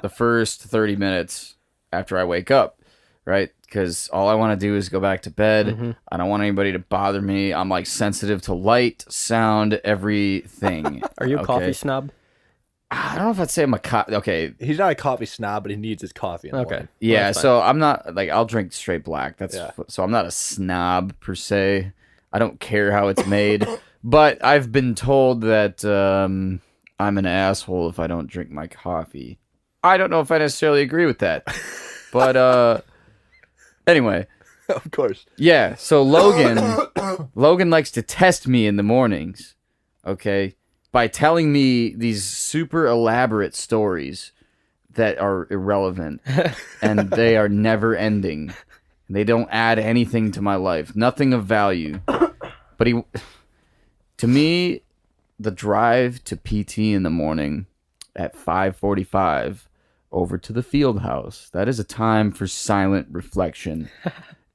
the first 30 minutes after I wake up, right? Because all I want to do is go back to bed. Mhm. I don't want anybody to bother me. I'm like sensitive to light, sound, everything. Are you a Okay? coffee snob? I don't know if I'd say I'm a okay. He's not a coffee snob, but he needs his coffee in the Okay. morning. Yeah, that's fine. so I'm not like I'll drink straight black. That's Yeah. so I'm not a snob per se. I don't care how it's made, but I've been told that I'm an asshole if I don't drink my coffee. I don't know if I necessarily agree with that, but anyway, Of course. yeah. So Logan likes to test me in the mornings, okay, by telling me these super elaborate stories that are irrelevant and they are never ending. They don't add anything to my life, nothing of value. But to me, the drive to PT in the morning at 5:45 over to the field house, that is a time for silent reflection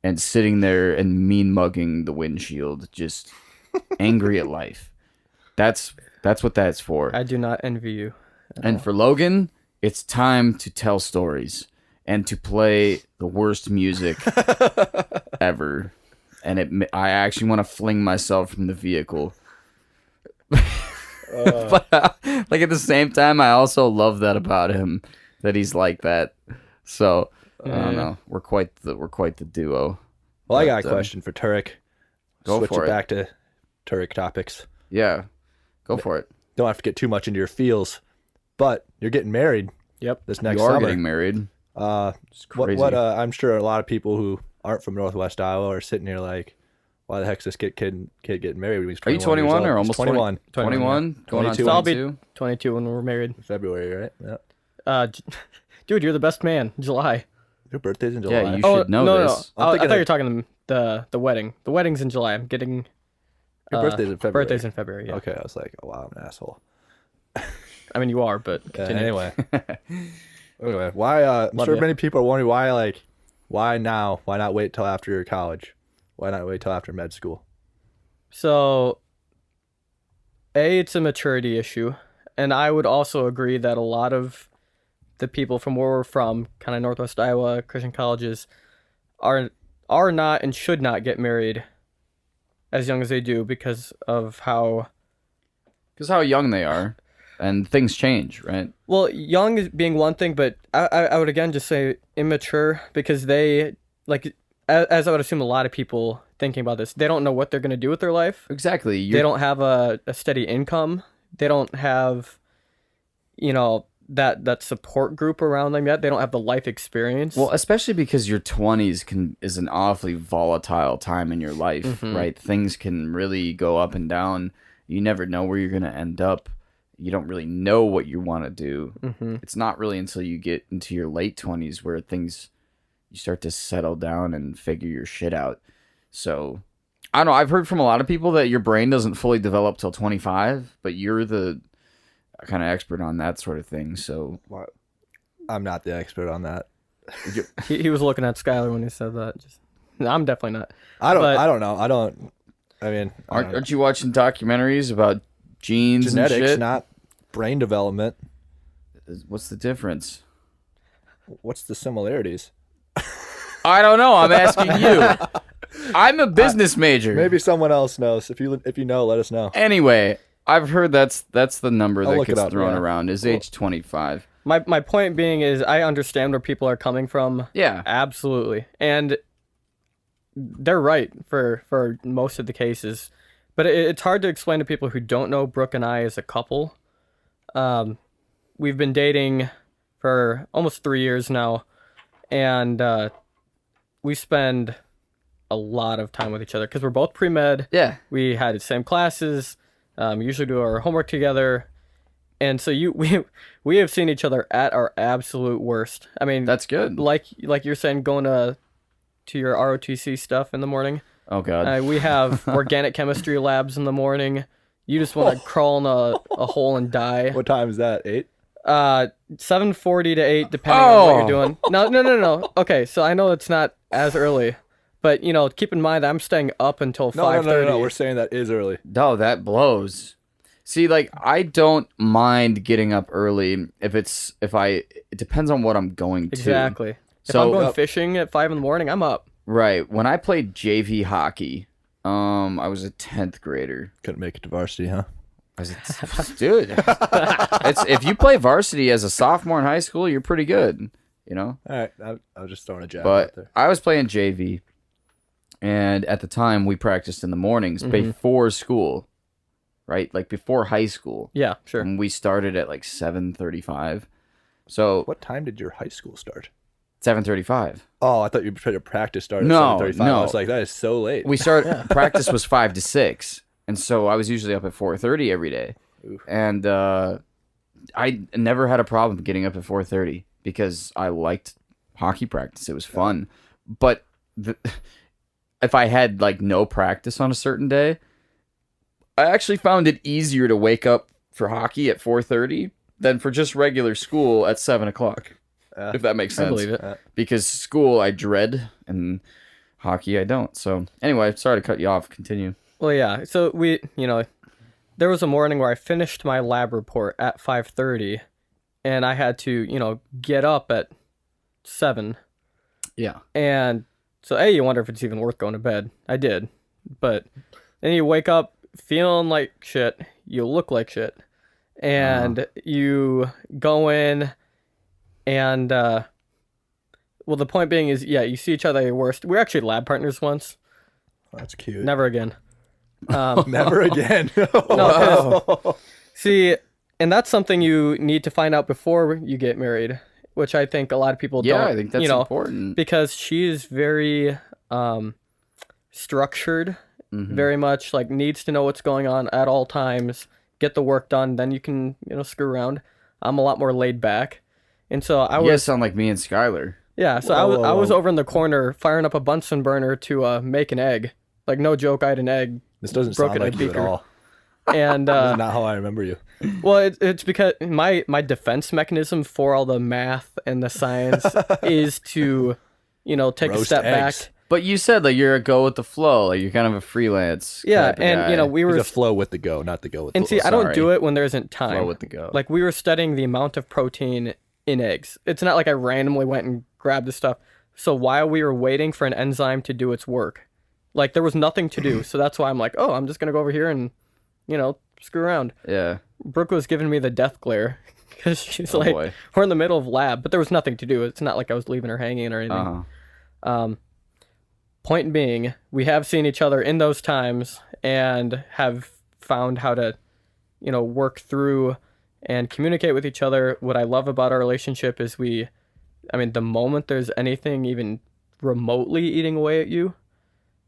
and sitting there and mean mugging the windshield, just angry at life. That's what that's for. I do not envy you. And for Logan, it's time to tell stories and to play the worst music ever. And I actually want to fling myself from the vehicle. But like at the same time, I also love that about him, that he's like that. So I don't know. We're quite the duo. Well, I got But, a question for Turek. go Switch for it it. back to Turek topics. Yeah, go for it. Don't have to get too much into your feels, but you're getting married Yep. this next You are summer. getting married. It's crazy. I'm sure a lot of people who aren't from Northwest Iowa are sitting here like, why the heck's this kid getting married when he's Are you 21 years 21 old? or He's almost 21? 21? Going on 22. So I'll be 22? 22 when we're married. February, right? Yeah. Dude, you're the best man. July. Your birthday's in July. Yeah, you should know no, this. No. I'm I thinking thought you of- were talking the wedding. The wedding's in July. I'm getting. Your birthday's in February. Birthday's in February. Yeah. Okay, I was like, oh wow, I'm an asshole. I mean, you are, but continue. Anyway, why? I'm Love sure ya. many people are wondering why now? Why not wait till after college? Why not wait till after med school? So, it's a maturity issue, and I would also agree that a lot of the people from where we're from, kind of Northwest Iowa Christian colleges, are not and should not get married as young as they do because of how Because how young they are, and things change, right? well, young is being one thing, but I would again just say immature because they like as I would assume a lot of people thinking about this, they don't know what they're gonna do with their life. Exactly. They don't have a steady income. They don't have that support group around them yet. They don't have the life experience. Well, especially because your 20s is an awfully volatile time in your life, right? Things can really go up and down. You never know where you're going to end up. You don't really know what you want to do. It's not really until you get into your late 20s where you start to settle down and figure your shit out. So, I don't know. I've heard from a lot of people that your brain doesn't fully develop till 25, but you're the kind of expert on that sort of thing. So, I'm not the expert on that. he was looking at Skylar when he said that. No, I'm definitely not. I don't know. Aren't you watching documentaries about genes genetics, and shit? not brain development. What's the difference? What's the similarities? I don't know. I'm asking you. I'm a business major. Maybe someone else knows. If you know, let us know. Anyway, I've heard that's the number that look it gets up, thrown yeah. around is age 25. My point being is I understand where people are coming from. Yeah. Absolutely. And they're right for most of the cases. But it's hard to explain to people who don't know Brooke and I as a couple. We've been dating for almost 3 years now. And we spend a lot of time with each other because we're both pre-med. Yeah. We had the same classes. We usually do our homework together. And so we have seen each other at our absolute worst. I mean, That's good. like you're saying, going to your ROTC stuff in the morning. Oh, God. We have organic chemistry labs in the morning. You just want to crawl in a hole and die. What time is that? 8? 7:40 to 8, depending on what you're doing. No. Okay, so I know it's not as early, but keep in mind I'm staying up until 5:30. No. We're saying that is early. No, that blows. See, like, I don't mind getting up early it depends on what I'm going to. Exactly. So, if I'm going fishing at 5 in the morning, I'm up. Right. When I played JV hockey, I was a 10th grader. Couldn't make it to varsity, huh? Dude, if you play varsity as a sophomore in high school, you're pretty good, All right. I was just throwing a jab out But there. I was playing JV, and at the time we practiced in the mornings before school, right? Like before high school. Yeah, sure. And we started at like 7:35. So What time did your high school start? 7:35. Oh, I thought you tried to practice started No, at 7:35. no. I was like, that is so late. We practice was 5 to 6. And so I was usually up at 4:30 every day. Oof. And I never had a problem getting up at 4:30 because I liked hockey practice. It was fun. But if I had like no practice on a certain day, I actually found it easier to wake up for hockey at 4:30 than for just regular school at 7 o'clock. If that makes sense. I believe it. Because school I dread and hockey I don't. So anyway, sorry to cut you off. Continue. Well, yeah. So there was a morning where I finished my lab report at 5:30, and I had to, get up at 7. Yeah. And so, you wonder if it's even worth going to bed. I did. But then you wake up feeling like shit. You look like shit. And you go in and, well, the point being is, you see each other at your worst. We were actually lab partners once. That's cute. Never again. Never again. No, see, and that's something you need to find out before you get married, which I think a lot of people don't. Yeah, I think that's important. Because she is very structured, very much like needs to know what's going on at all times, get the work done, then you can, screw around. I'm a lot more laid back. And so I You guys was sound like me and Skylar. Yeah, so I was over in the corner firing up a Bunsen burner to make an egg. Like, no joke, I had an egg. This doesn't Broken sound like you at beaker. all. And This is not how I remember you. well, it's because my defense mechanism for all the math and the science is to, take a Roast step eggs. back. But you said like you're a go with the flow, like you're kind of a freelance. Yeah, type of and guy. we He's were a flow with the go, not the go with and the see, flow. I don't sorry. do it when there isn't time. flow with the go. Like, we were studying the amount of protein in eggs. It's not like I randomly went and grabbed the stuff. So while we were waiting for an enzyme to do its work, like, there was nothing to do. So that's why I'm like, I'm just gonna go over here and, screw around. Yeah. Brooke was giving me the death glare because she's Oh, like, boy. we're in the middle of lab, but there was nothing to do. It's not like I was leaving her hanging or anything. Point being, we have seen each other in those times and have found how to, work through and communicate with each other. What I love about our relationship is the moment there's anything even remotely eating away at you,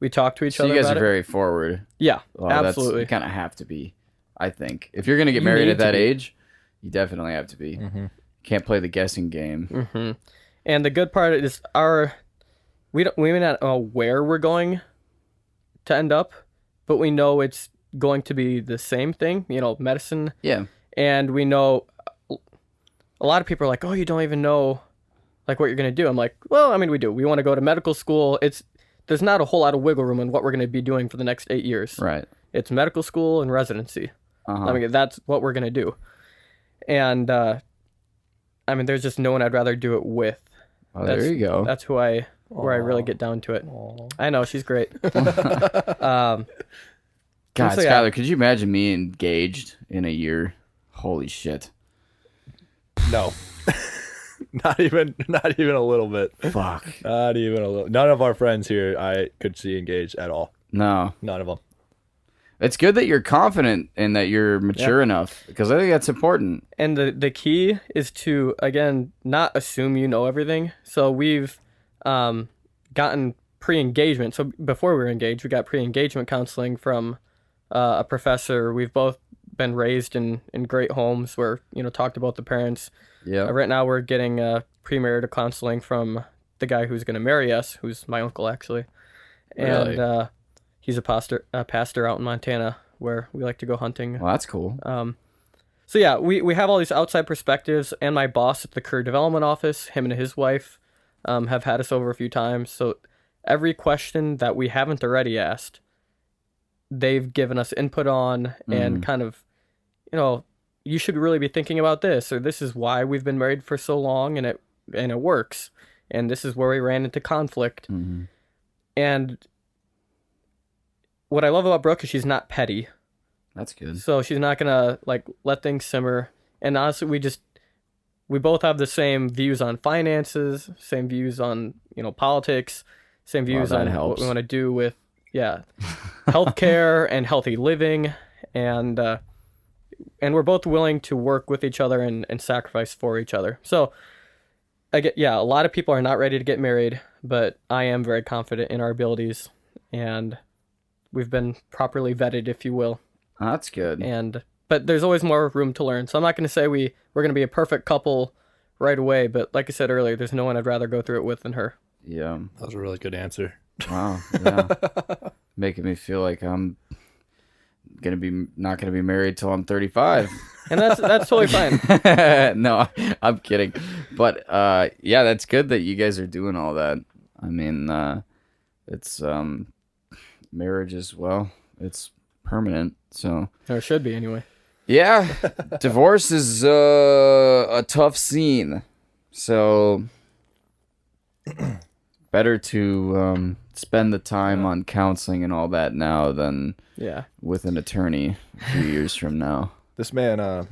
we talk to each So other you guys about are it. very forward. Yeah, Well, absolutely. You kind of have to be, I think. If you're going to get You married need at to that be. age, you definitely have to be. Mm-hmm. Can't play the guessing game. hmm And the good part is we may not know where we're going to end up, but we know it's going to be the same thing, medicine. Yeah. And we know a lot of people are like, oh, you don't even know like what you're going to do. I'm like, well, I mean, we do. We want to go to medical school. There's not a whole lot of wiggle room in what we're going to be doing for the next 8 years. Right. It's medical school and residency. Uh-huh. I mean, that's what we're going to do. And, there's just no one I'd rather do it with. Oh, there you go. That's where I really get down to it. Aww. I know, she's great. God, so, yeah. Skylar, could you imagine me engaged in a year? Holy shit. No. Not even a little bit. Fuck. Not even a little. None of our friends here I could see engaged at all. No. None of them. It's good that you're confident and that you're mature enough, because I think that's important. And the key is to, again, not assume you know everything. So we've gotten pre-engagement. So before we were engaged, we got pre-engagement counseling from a professor. We've both been raised in great homes where, talked about the parents. Yeah. Right now we're getting premarital counseling from the guy who's going to marry us, who's my uncle, actually. Really? And he's a pastor out in Montana where we like to go hunting. Well, that's cool. So yeah, we have all these outside perspectives, and my boss at the career development office, him and his wife, have had us over a few times. So every question that we haven't already asked, they've given us input on and kind of, you should really be thinking about this, or this is why we've been married for so long and it works, and this is where we ran into conflict. Mm-hmm. And what I love about Brooke is she's not petty. That's good. So she's not gonna let things simmer. And honestly, we both have the same views on finances, same views on politics, same views that on helps. what we want to do with healthcare and healthy living, and we're both willing to work with each other and sacrifice for each other. So a lot of people are not ready to get married, but I am very confident in our abilities, and we've been properly vetted, if you will. That's good. But there's always more room to learn. So I'm not going to say we're going to be a perfect couple right away. But like I said earlier, there's no one I'd rather go through it with than her. Yeah. That was a really good answer. Wow. Yeah. Making me feel like I'm not gonna be married till I'm 35. And that's totally fine. No, I'm kidding. But yeah, that's good that you guys are doing all that. I mean, it's marriage is, well, it's permanent. So Or it should be anyway. yeah, divorce is a tough scene. So better to spend the time on counseling and all that now than with an attorney a few years from now. This man, I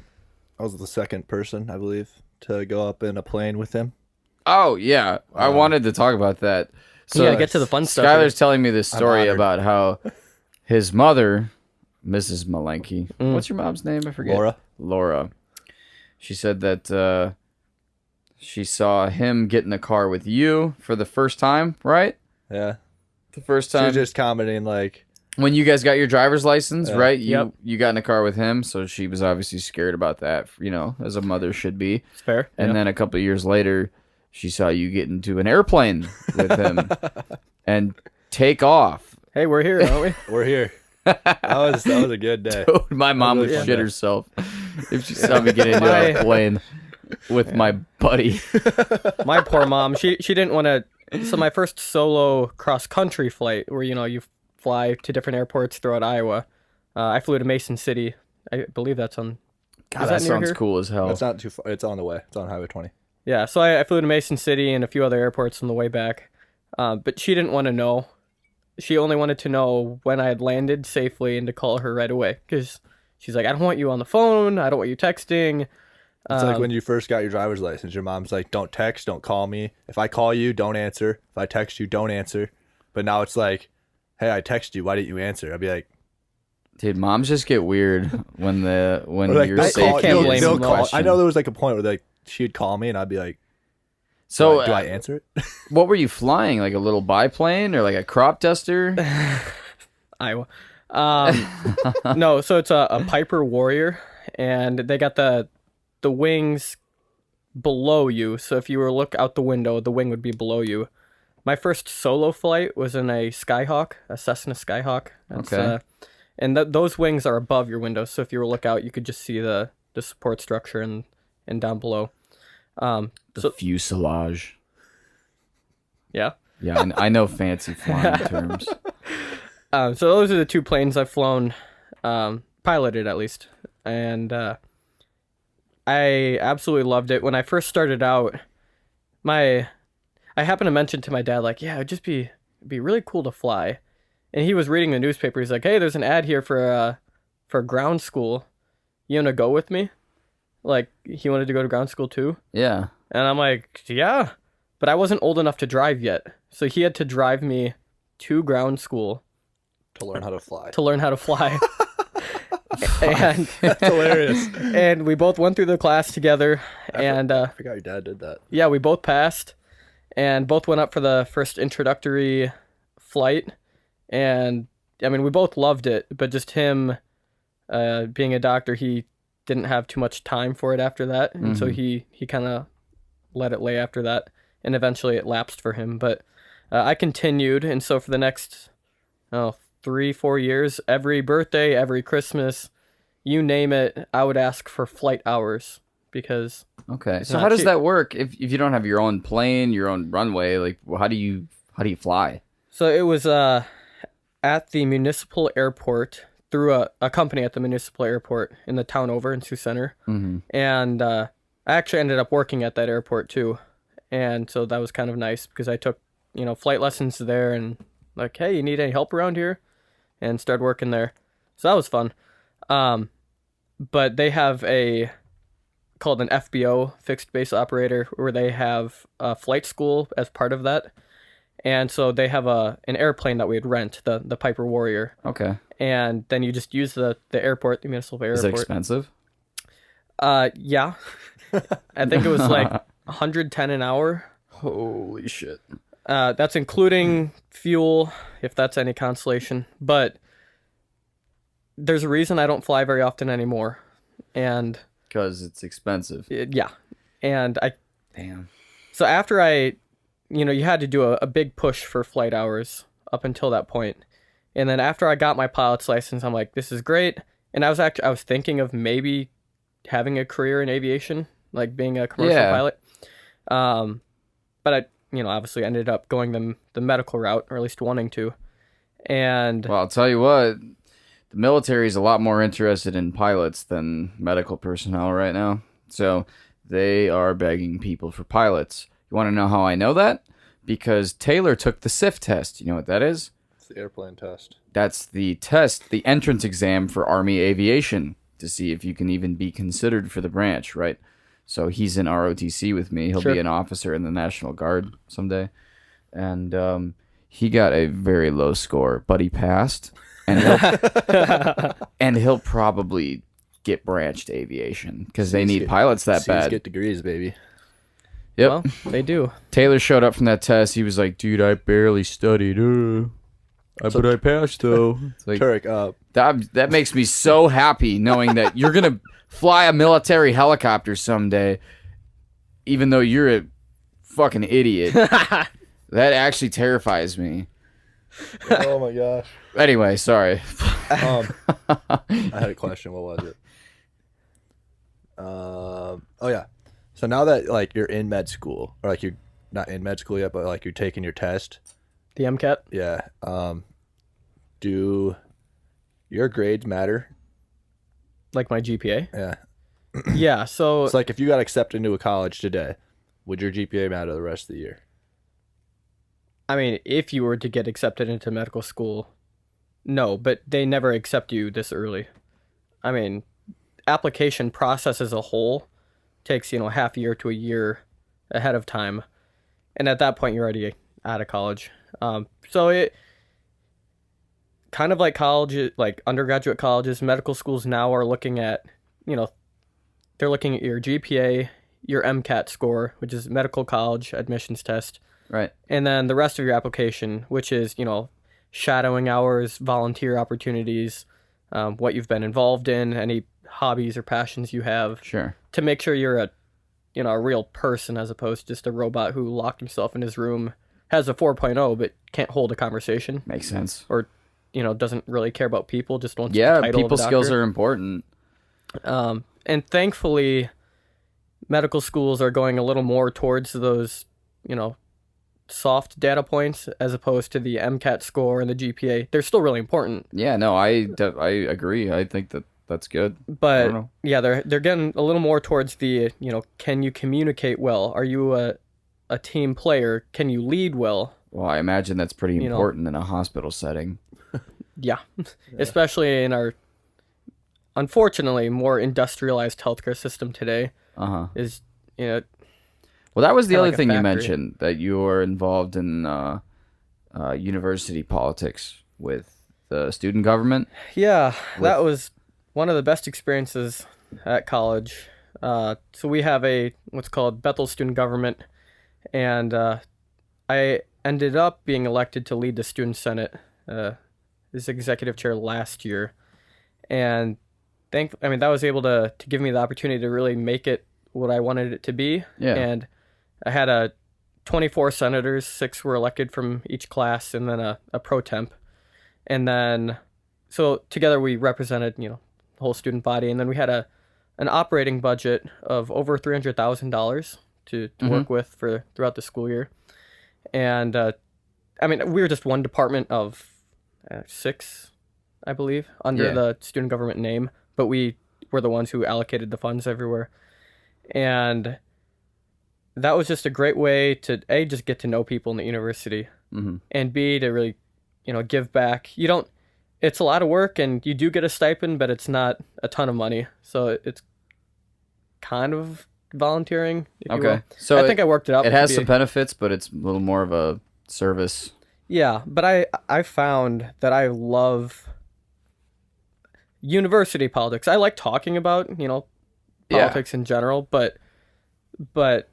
was the second person, I believe, to go up in a plane with him. Oh yeah, I wanted to talk about that. So get to the fun stuff. Skylar's telling me this story honored. about how his mother, Mrs. Malenke, what's your mom's name? I forget. Laura. She said that she saw him get in a car with you for the first time, right? Yeah. The first She time was just commenting like, when you guys got your driver's license, right? Yep. You got in a car with him, so she was obviously scared about that, as a mother should be. It's fair. And then a couple of years later, she saw you get into an airplane with him and take off. Hey, we're here, aren't we? we're here. That was a good day. Dude, my mom would really fun shit day. herself if she saw me get into a plane with my buddy. My poor mom. She didn't want to. So my first solo cross country flight, where you fly to different airports throughout Iowa. I flew to Mason City. I believe that's on. God, is that near sounds here? cool as hell. It's not too far. It's on the way. It's on Highway 20. Yeah, so I flew to Mason City and a few other airports on the way back. But she didn't want to know. She only wanted to know when I had landed safely and to call her right away. Because she's like, I don't want you on the phone. I don't want you texting. It's like when you first got your driver's license. Your mom's like, don't text, don't call me. If I call you, don't answer. If I text you, don't answer. But now it's like, hey, I text you. Why didn't you answer? I'd be like, Dude, moms just get weird when Or, like, you're they'll safe. call- can't they'll- blame they'll them. call- I Question. know there was like a point where like she'd call me and I'd be like, So, do I answer it? what were you flying? Like a little biplane or like a crop duster? Iowa. No, so it's a Piper Warrior, and they got the wings below you. So if you were to look out the window, the wing would be below you. My first solo flight was in a Skyhawk, a Cessna Skyhawk. Okay. And those wings are above your window, so if you were to look out, you could just see the support structure and down below. The fuselage. Yeah. Yeah, I know fancy flying terms. So those are the two planes I've flown, piloted at least, and I absolutely loved it. When I first started out, I happened to mention to my dad, like, yeah, it'd just be really cool to fly, and he was reading the newspaper. He's like, hey, there's an ad here for ground school. You wanna go with me? Like, he wanted to go to ground school too, Yeah. and I'm like, yeah, but I wasn't old enough to drive yet, so he had to drive me to ground school To learn how to fly. to learn how to fly. And That's hilarious. and we both went through the class together, and I forgot your dad did that. yeah, we both passed, and both went up for the first introductory flight, and I mean, we both loved it, but just him, being a doctor, he didn't have too much time for it after that, and so he kind of let it lay after that, and eventually it lapsed for him. But I continued, and so for the next 3-4 years, every birthday, every Christmas, you name it, I would ask for flight hours because Okay. So not how does cheap. that work if you don't have your own plane, your own runway? Like, how do you fly? so it was at the municipal airport through a company at the municipal airport in the town over in Sioux Center, Mm-hmm. and I actually ended up working at that airport too, and so that was kind of nice because I took flight lessons there and like, hey, you need any help around here, and started working there, so that was fun. But they have called an FBO, fixed base operator, where they have a flight school as part of that. And so they have an airplane that we'd rent, the Piper Warrior. Okay. And then you just use the airport, the municipal Is it airport. expensive? Yeah. I think it was like 110 an hour. Holy shit. That's including fuel, if that's any consolation. But there's a reason I don't fly very often anymore. And Because it's expensive. yeah. And Damn. so after you had to do a big push for flight hours up until that point. And then after I got my pilot's license, I'm like, this is great. And I was thinking of maybe having a career in aviation, like being a commercial Yeah. pilot. But I, obviously ended up going the medical route, or at least wanting to. And Well, I'll tell you what. The military is a lot more interested in pilots than medical personnel right now. So they are begging people for pilots. You want to know how I know that? Because Taylor took the SIF test. You know what that is? It's the airplane test. That's the test, the entrance exam for Army aviation to see if you can even be considered for the branch, right? So he's in ROTC with me. He'll Sure. be an officer in the National Guard someday. And he got a very low score, but he passed. And he'll probably get branched aviation because they need pilots that C's bad. get degrees, baby. Yep. well, they do. Taylor showed up from that test. He was like, dude, I barely studied. But I passed, though. It's like, Turek, that makes me so happy knowing that you're going to fly a military helicopter someday, even though you're a fucking idiot. That actually terrifies me. oh my gosh. Anyway, sorry. I had a question. What was it? Oh yeah. So now that like you're in med school, or like you're not in med school yet, but like you're taking your test. The MCAT. Yeah. Do your grades matter? Like my GPA. Yeah. Yeah. So It's like if you got accepted into a college today, would your GPA matter the rest of the year? I mean, if you were to get accepted into medical school, no, but they never accept you this early. I mean, application process as a whole takes, half a year to a year ahead of time. And at that point, you're already out of college. So kind of like college, like undergraduate colleges, medical schools now are looking at, they're looking at your GPA, your MCAT score, which is medical college admissions test, Right. and then the rest of your application, which is, shadowing hours, volunteer opportunities, what you've been involved in, any hobbies or passions you have, Sure. to make sure you're a real person as opposed to just a robot who locked himself in his room, has a 4.0 but can't hold a conversation, Makes sense. or doesn't really care about people, just wants the Yeah, title people of a skills doctor. are important. And thankfully, medical schools are going a little more towards those, soft data points as opposed to the MCAT score and the GPA. They're still really important, Yeah, no, I agree. I think that's good. I don't but know. yeah, they're getting a little more towards the, can you communicate well? Are you a team player? Can you lead well? Well, I imagine that's pretty You know. important in a hospital setting. Yeah, especially in our, unfortunately, more industrialized healthcare system today Uh-huh. is, Well, that was the Kinda other like a thing you factory. mentioned, that you were involved in university politics with the student government. yeah, that was one of the best experiences at college. So we have what's called Bethel Student Government, and I ended up being elected to lead the Student Senate as executive chair last year, and that was able to give me the opportunity to really make it what I wanted it to be. Yeah. And I had 24 senators, 6 were elected from each class, and then a pro temp. And then, so together we represented, the whole student body. And then we had an operating budget of over $300,000 to work with throughout the school year. And, we were just one department of 6, I believe, under Yeah. the student government name, but we were the ones who allocated the funds everywhere. And that was just a great way to A, just get to know people in the university, Mm-hmm. and B, to really, give back. It's a lot of work, and you do get a stipend, but it's not a ton of money. So it's kind of volunteering, if you will. Okay. So I think I worked it out. it to has be- some benefits, but it's a little more of a service. Yeah, but I found that I love university politics. I like talking about, Yeah. politics in general, but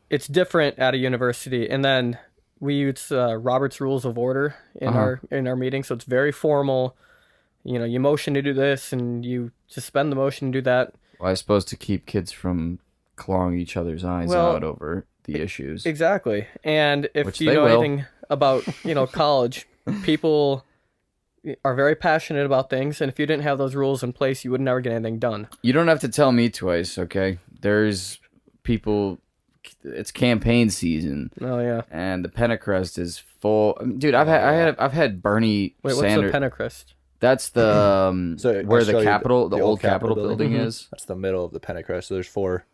it's different at a university. And then we use Robert's Rules of Order in Uh-huh. our meeting, so it's very formal. You motion to do this, and you suspend the motion to do that. Well, I suppose to keep kids from clawing each other's eyes Well, out over the issues. Exactly. And if Which you they know will. anything about, college, people are very passionate about things, and if you didn't have those rules in place, you would never get anything done. You don't have to tell me twice, okay? There's people. It's campaign season, Oh yeah. and the Pentecrest is full. Dude, I've had Bernie Wait, what's Sanders. the Pentecrest? That's the So where I'll the show you Capitol, the old Capitol building Mhm. is. That's the middle of the Pentecrest. So there's four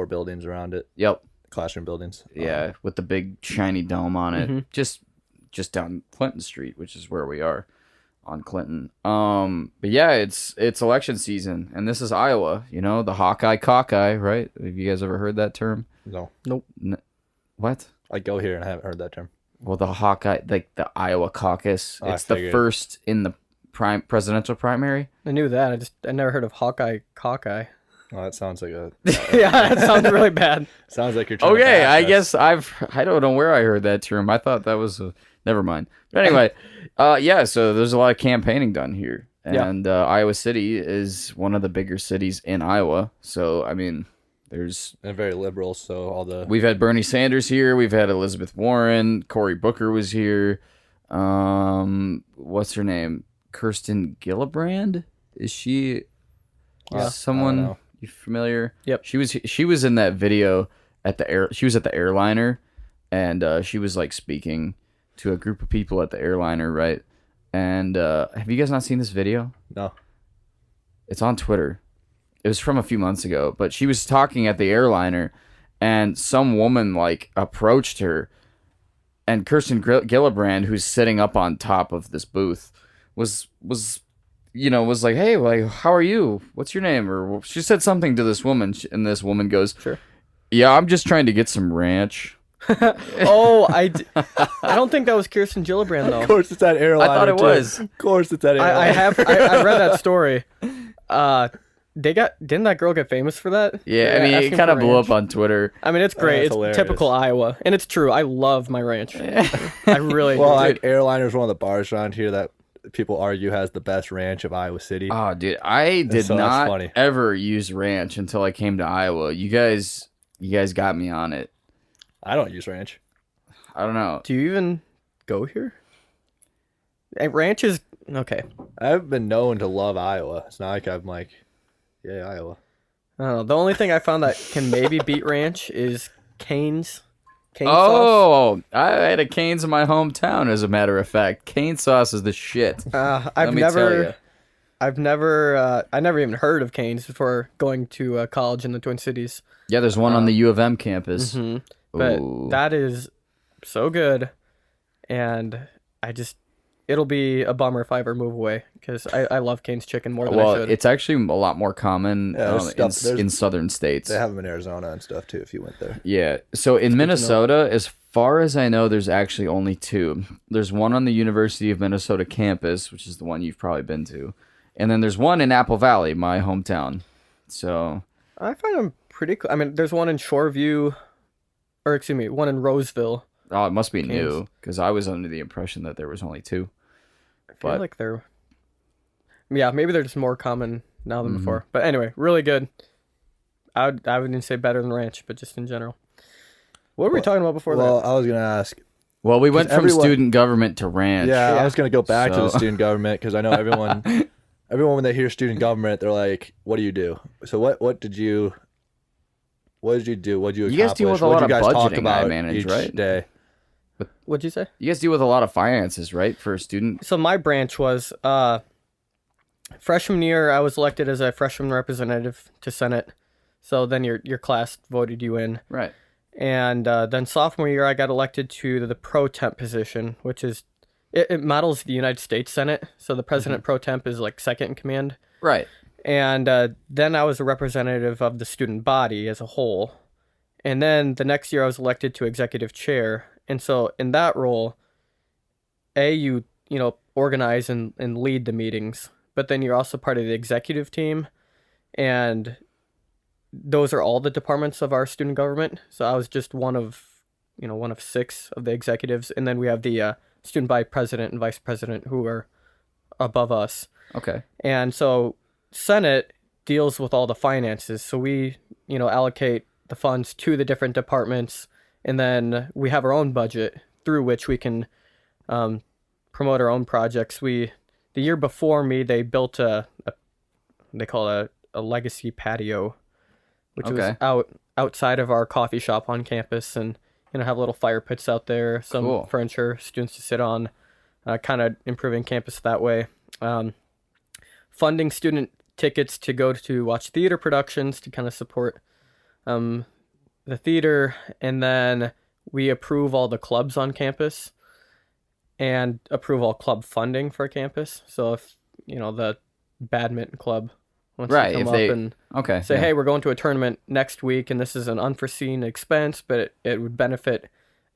buildings around it, Yep. classroom buildings. Yeah, with the big shiny dome on it. Mhm. Just down Clinton Street, which is where we are on Clinton. But yeah, it's election season, and this is Iowa. The Hawkeye cockeye, right? Have you guys ever heard that term? No, What? I go here and I haven't heard that term. Well, the Hawkeye, like the Iowa caucus. Oh, I It's the figured. first in the presidential primary. I knew that. I never heard of Hawkeye cockeye. Oh, that sounds like Yeah, that sounds really bad. sounds like you're trying to Okay, bash I us. guess I don't know where I heard that term. I thought that was never mind. But anyway, yeah. So there's a lot of campaigning done here, Yeah. and Iowa City is one of the bigger cities in Iowa. So I mean, They're very liberal, so all the we've had Bernie Sanders here, we've had Elizabeth Warren, Cory Booker was here. What's her name? Kirsten Gillibrand? Is she Yeah, I don't someone know. you familiar? Yep. She was in that video at the air. She was at the airliner, and she was like speaking to a group of people at the airliner, right? And have you guys not seen this video? no. It's on Twitter. It was from a few months ago, but she was talking at the airliner, and some woman like approached her, and Kirsten Gillibrand, who's sitting up on top of this booth, was like, "Hey, like, how are you? What's your name?" Or she said something to this woman, and this woman goes, Sure. "Yeah, I'm just trying to get some ranch." Oh, I don't think that was Kirsten Gillibrand Of though. course, it's that airliner. I thought it too. was. Of course, it's that airliner. I read that story. Didn't that girl get famous for that? Yeah, I mean, it asking kind of for blew ranch. up on Twitter. I mean, it's great. That's It's hilarious. typical Iowa, and it's true. I love my ranch. I really Well, do. like Airliner's one of the bars around here that people argue has the best ranch of Iowa City. Oh, dude, I did so that's not funny. ever use ranch until I came to Iowa. You guys got me on it. I don't use ranch. I don't know. Do you even go here? Ranch is okay. I've been known to love Iowa. It's not like I'm like, yeah, Iowa. I don't know. The only thing I found that can maybe beat ranch is Cane's. Cane sauce. Oh, I had a Cane's in my hometown, as a matter of fact. Cane sauce is the shit. I've Let me tell ya. I never even heard of Cane's before going to college in the Twin Cities. Yeah, there's one on the U of M campus. Mhm. But Ooh. that is so good, and it'll be a bummer if I ever move away because I love Cane's chicken more than I Well, should. it's actually a lot more common Yeah, there's stuff- in southern states. They have them in Arizona and stuff too. If you went there, Yeah. So in Minnesota, as far as I know, there's actually only two. There's one on the University of Minnesota campus, which is the one you've probably been to. And then there's one in Apple Valley, my hometown. So, I find them pretty cool. I mean, there's one in Shoreview, or excuse me, one in Roseville. oh, it must be Cane's. new because I was under the impression that there was only two. I feel But- like they're, yeah, maybe they're just more common now than Mhm. before. But anyway, really good. I wouldn't say better than ranch, but just in general. What were we talking about before well, that? I was gonna ask. Well, we went from everyone- student government to ranch. Yeah, Yeah. I was gonna go back to the So- student government because I know everyone when they hear student government, they're like, "What do you do?" So what did you do? What did you You guys deal accomplish? with a What'd lot you of guys talk budgeting, I about manage, each right? day? What'd you say? You guys deal with a lot of finances, right? For a student. So my branch was freshman year. I was elected as a freshman representative to Senate. So then your class voted you in, Right. and then sophomore year I got elected to the pro temp position, which is it models the United States Senate. So the president pro temp is like second in command, Right. and then I was a representative of the student body as a whole, and then the next year I was elected to executive chair, and so in that role, you organize and lead the meetings, but then you're also part of the executive team, and those are all the departments of our student government. So I was just one of 6 of the executives, and then we have the student body president and vice president who are above us. Okay. And so Senate deals with all the finances. So we, allocate the funds to the different departments, and then we have our own budget through which we can promote our own projects. The year before me, they built they call it a legacy patio, which Okay. was outside of our coffee shop on campus, and have little fire pits out there, some Cool. furniture students to sit on, kind of improving campus that way. Funding student tickets to go to watch theater productions to kind of support the theater, and then we approve all the clubs on campus and approve all club funding for campus. So if the badminton club wants Right, to come if up they- and Okay. say, yeah. hey, we're going to a tournament next week, and this is an unforeseen expense, but it would benefit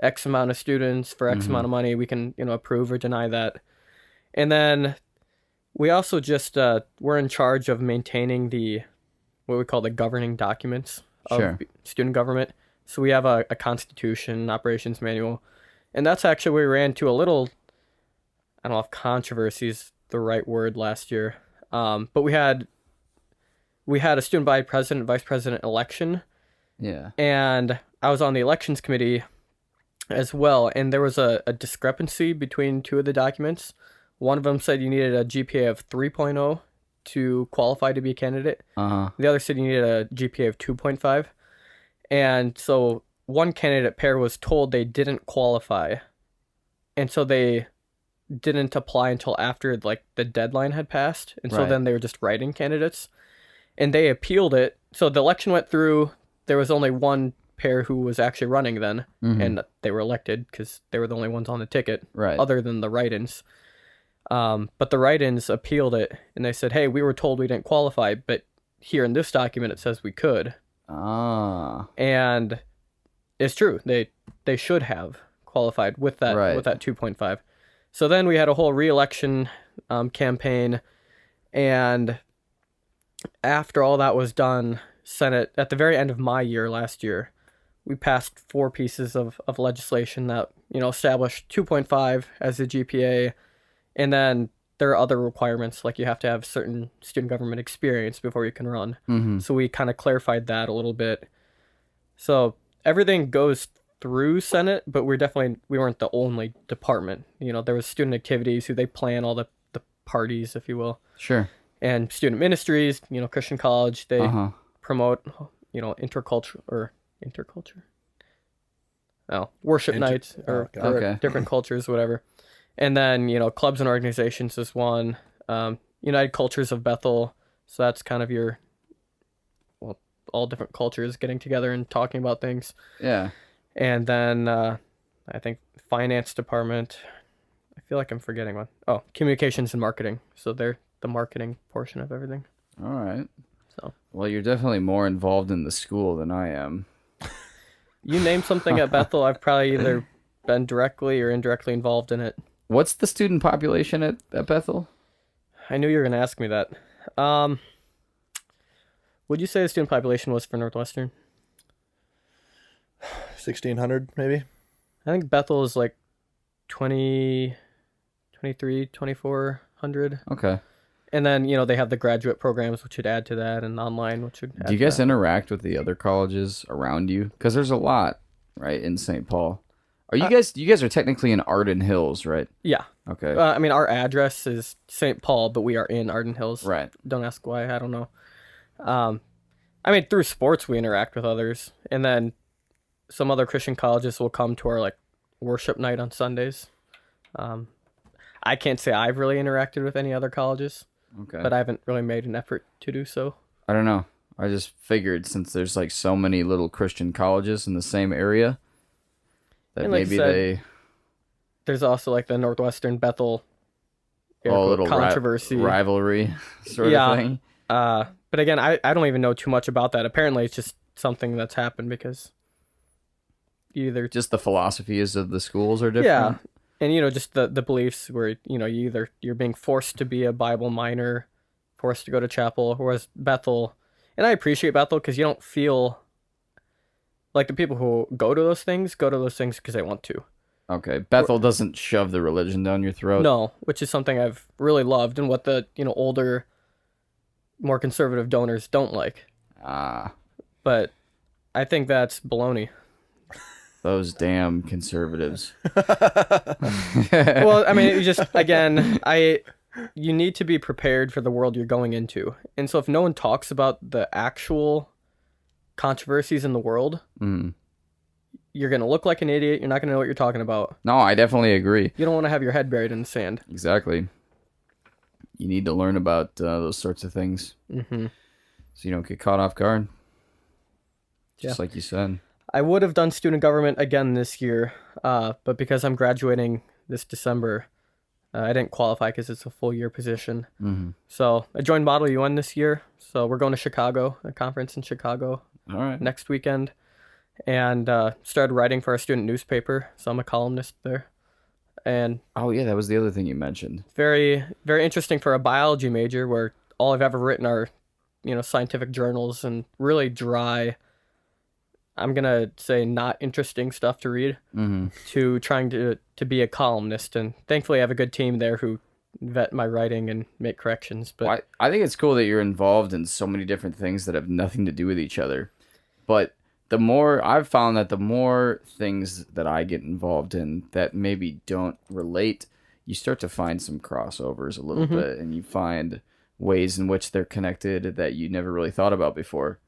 X amount of students for X amount of money, we can approve or deny that. And then we also just we're in charge of maintaining what we call the governing documents of Sure. student government. So we have a constitution, operations manual, and that's actually where we ran into a little, I don't know if controversy is the right word last year, but we had a student body president, vice president election, Yeah. and I was on the elections committee as well, and there was a discrepancy between two of the documents. One of them said you needed a GPA of 3.0 to qualify to be a candidate. Uh-huh. The other said you needed a GPA of 2.5. And so one candidate pair was told they didn't qualify, and so they didn't apply until after the deadline had passed, and so Right. then they were just writing candidates, and they appealed it. So the election went through. There was only one pair who was actually running then, Mhm. and they were elected because they were the only ones on the ticket, Right. other than the write-ins. But the write-ins appealed it, and they said, hey, we were told we didn't qualify, but here in this document it says we could. Ah. And is true. They should have qualified with that Right. 2.5. So then we had a whole re-election campaign, and after all that was done, Senate, at the very end of my year last year, we passed 4 pieces of legislation that, established 2.5 as the GPA, and then there are other requirements, like you have to have certain student government experience before you can run. Mm-hmm. So we kind of clarified that a little bit. So everything goes through Senate, but we weren't the only department. There was student activities who they plan all the parties, if you will, Sure. and student ministries, Christian college, they Uh-huh. promote, interculture. Worship nights or Okay. different cultures, whatever. And then, clubs and organizations is one. United Cultures of Bethel. So that's kind of all different cultures getting together and talking about things. Yeah. And then I think finance department. I feel like I'm forgetting one. Oh, communications and marketing. So they're the marketing portion of everything. All right. So. Well, you're definitely more involved in the school than I am. You name something at Bethel, I've probably either been directly or indirectly involved in it. What's the student population at Bethel? I knew you were going to ask me that. Would you say the student population was for Northwestern? 1,600 maybe. I think Bethel is like 2,400. Okay. And then, they have the graduate programs, which would add to that, and online, which would add Do you to guys that. interact with the other colleges around you? Because there's a lot, right, in St. Paul. Are you guys? You guys are technically in Arden Hills, right? Yeah. Okay. Our address is St. Paul, but we are in Arden Hills. Right. Don't ask why. I don't know. Through sports, we interact with others. And then some other Christian colleges will come to our, worship night on Sundays. I can't say I've really interacted with any other colleges. Okay. But I haven't really made an effort to do so. I don't know. I just figured since there's so many little Christian colleges in the same area that And like maybe I said, they There's also the Northwestern Bethel air a quote, little controversy. rivalry sort Yeah. of thing. But again, I don't even know too much about that. Apparently, it's just something that's happened because either Just the philosophies of the schools are yeah, different. and just the beliefs where you're being forced to be a Bible minor, forced to go to chapel, whereas Bethel, and I appreciate Bethel because you don't feel like the people who go to those things because they want to. Okay. Bethel doesn't shove the religion down your throat. No, which is something I've really loved and what the older, more conservative donors don't like. Ah, But I think that's baloney. those damn conservatives. Well, you just you need to be prepared for the world you're going into. And so if no one talks about the actual controversies in the world, Mm. you're going to look like an idiot. You're not going to know what you're talking about. No, I definitely agree. You don't want to have your head buried in the sand. Exactly. You need to learn about those sorts of things Mm-hmm. so you don't get caught off guard. Yeah. Just like you said. I would have done student government again this year, but because I'm graduating this December, I didn't qualify because it's a full year position. Mm-hmm. So I joined Model UN this year. So we're going to Chicago, a conference in Chicago All right. next weekend, and started writing for our student newspaper. So I'm a columnist there, and Oh, yeah, that was the other thing you mentioned. very, very interesting for a biology major where all I've ever written are, scientific journals and really dry, I'm going to say not interesting stuff to read, Mm-hmm. to trying to be a columnist. And thankfully I have a good team there who vet my writing and make corrections. But Well, I think it's cool that you're involved in so many different things that have nothing to do with each other. But I've found that the more things that I get involved in that maybe don't relate, you start to find some crossovers a little bit, and you find ways in which they're connected that you never really thought about before.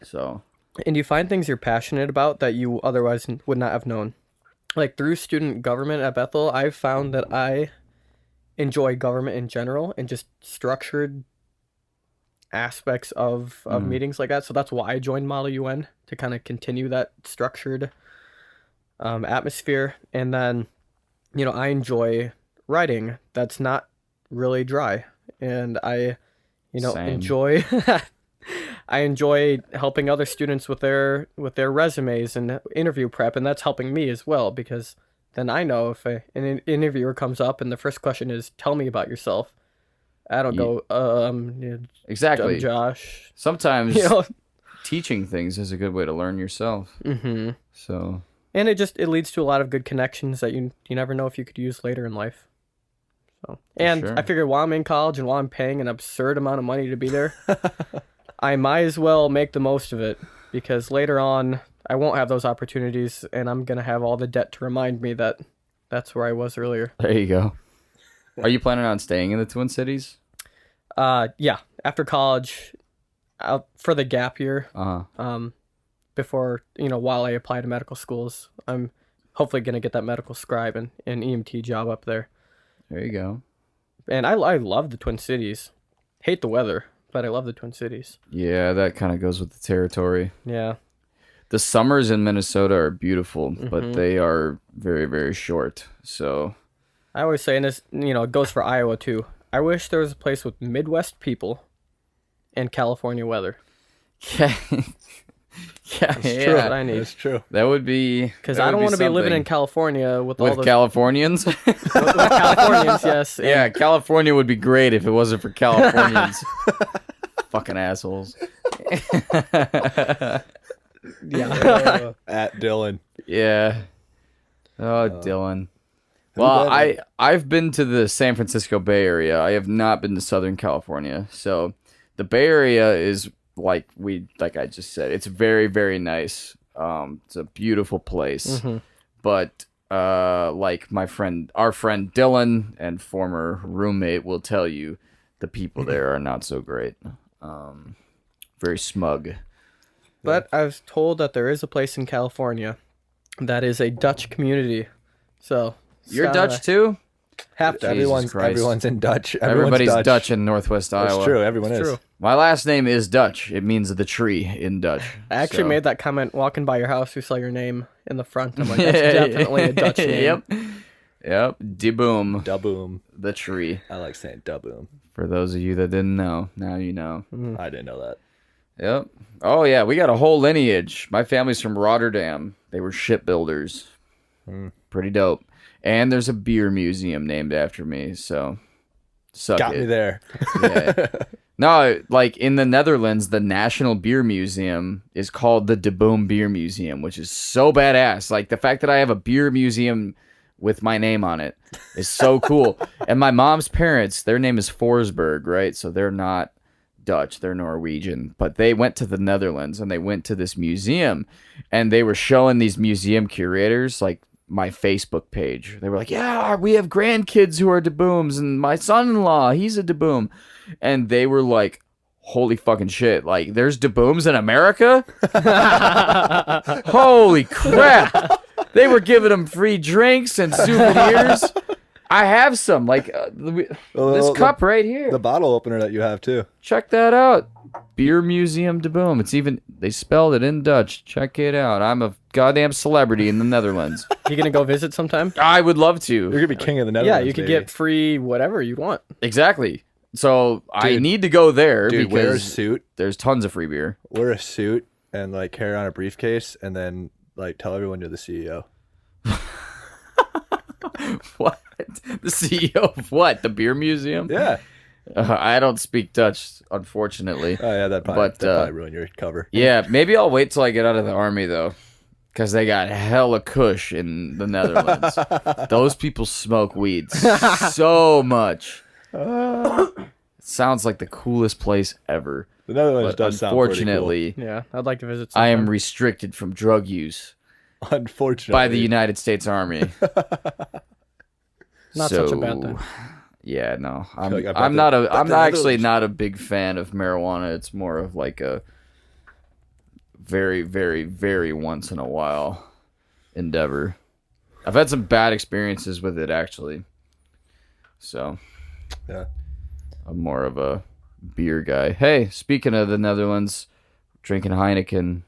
So, and you find things you're passionate about that you otherwise would not have known. Like through student government at Bethel, I've found that I enjoy government in general and just structured aspects of meetings like that. So that's why I joined Model UN, to kind of continue that structured atmosphere. And then, I enjoy writing that's not really dry. And I, Same. enjoy I enjoy helping other students with their resumes and interview prep, and that's helping me as well because then I know if an interviewer comes up and the first question is, "Tell me about yourself." I don't go, Exactly. I'm Josh. Sometimes You know? teaching things is a good way to learn yourself. Mm-hmm. So, And it leads to a lot of good connections that you never know if you could use later in life. So, and sure. I figured while I'm in college and while I'm paying an absurd amount of money to be there, I might as well make the most of it because later on I won't have those opportunities and I'm gonna have all the debt to remind me that that's where I was earlier. there you go. Are you planning on staying in the Twin Cities? Yeah. After college, for the gap year, Uh-huh. before while I apply to medical schools, I'm hopefully gonna get that medical scribe and an EMT job up there. There you go. And I love the Twin Cities. Hate the weather, but I love the Twin Cities. Yeah, that kind of goes with the territory. Yeah. The summers in Minnesota are beautiful, but they are very, very short. So I always say, and this, it goes for Iowa too. I wish there was a place with Midwest people and California weather. yeah, That's yeah, true. What I need. That's true. that would be Because that I would don't want to be living in something. California with all With the Californians. with Californians. Yes. and- Yeah, California would be great if it wasn't for Californians. Fucking assholes. Yeah. At Dylan. Yeah. Oh, Dylan. Well, I've been to the San Francisco Bay Area. I have not been to Southern California. So the Bay Area is like I just said, it's very, very nice. It's a beautiful place. But like our friend Dylan and former roommate will tell you, the people there are not so great. Very smug. But I was told that there is a place in California that is a Dutch community. So You're Scott, Dutch too? have to. Jesus Christ. Everyone's in Dutch. Everybody's Dutch in Northwest Iowa. It's true. Everyone It's is. true. My last name is Dutch. It means the tree in Dutch. I actually So- made that comment walking by your house. We saw your name in the front. I'm like, that's definitely a Dutch name. Yep. De boom. Daboom. The tree. I like saying daboom. For those of you that didn't know, now you know. I didn't know that. Yep. Oh yeah, we got a whole lineage. My family's from Rotterdam. They were shipbuilders. Pretty dope. And there's a beer museum named after me. So, suck Got it. me there. Yeah. No, like in the Netherlands, the National Beer Museum is called the De Boom Beer Museum, which is so badass. Like the fact that I have a beer museum with my name on it is so cool. And my mom's parents, their name is Forsberg, right? So they're not Dutch, they're Norwegian, but they went to the Netherlands and they went to this museum and they were showing these museum curators like my Facebook page. They were like, yeah, we have grandkids who are De Booms and my son-in-law, he's a De Boom. And they were like, holy fucking shit, like there's De Booms in America? Holy crap. They were giving them free drinks and souvenirs. I have some, like this cup right here. The bottle opener that you have too. Check that out. Beer Museum De Boom. It's even, they spelled it in Dutch. Check it out. I'm a goddamn celebrity in the Netherlands. You gonna go visit sometime? I would love You're to. gonna be king of the Yeah, Netherlands. you could baby. get free whatever you want. Exactly. So I Dude. need to go there Dude, wear a because suit. there's tons of free beer. Wear a suit and like carry on a briefcase, and then like tell everyone you're the CEO. What? The CEO of what? The beer museum? Yeah. I don't speak Dutch, unfortunately. Oh yeah, that probably, But, that probably ruined your cover. Yeah, maybe I'll wait till I get out of the army though, because they got hella kush in the Netherlands. Those people smoke weed so much. Sounds like the coolest place ever. The Netherlands But does sound pretty unfortunately, Yeah, I'd like to visit I sometime. am restricted from drug use cool. Unfortunately, by the United States Army. Not such a bad thing. Yeah, no, I'm like I bet I'm the- not a bet I'm the actually Netherlands- not a big fan of marijuana. It's more of like a very, very, very once in a while endeavor. I've had some bad experiences with it actually. So Yeah. I'm more of a beer guy. Hey, speaking of the Netherlands, drinking Heineken,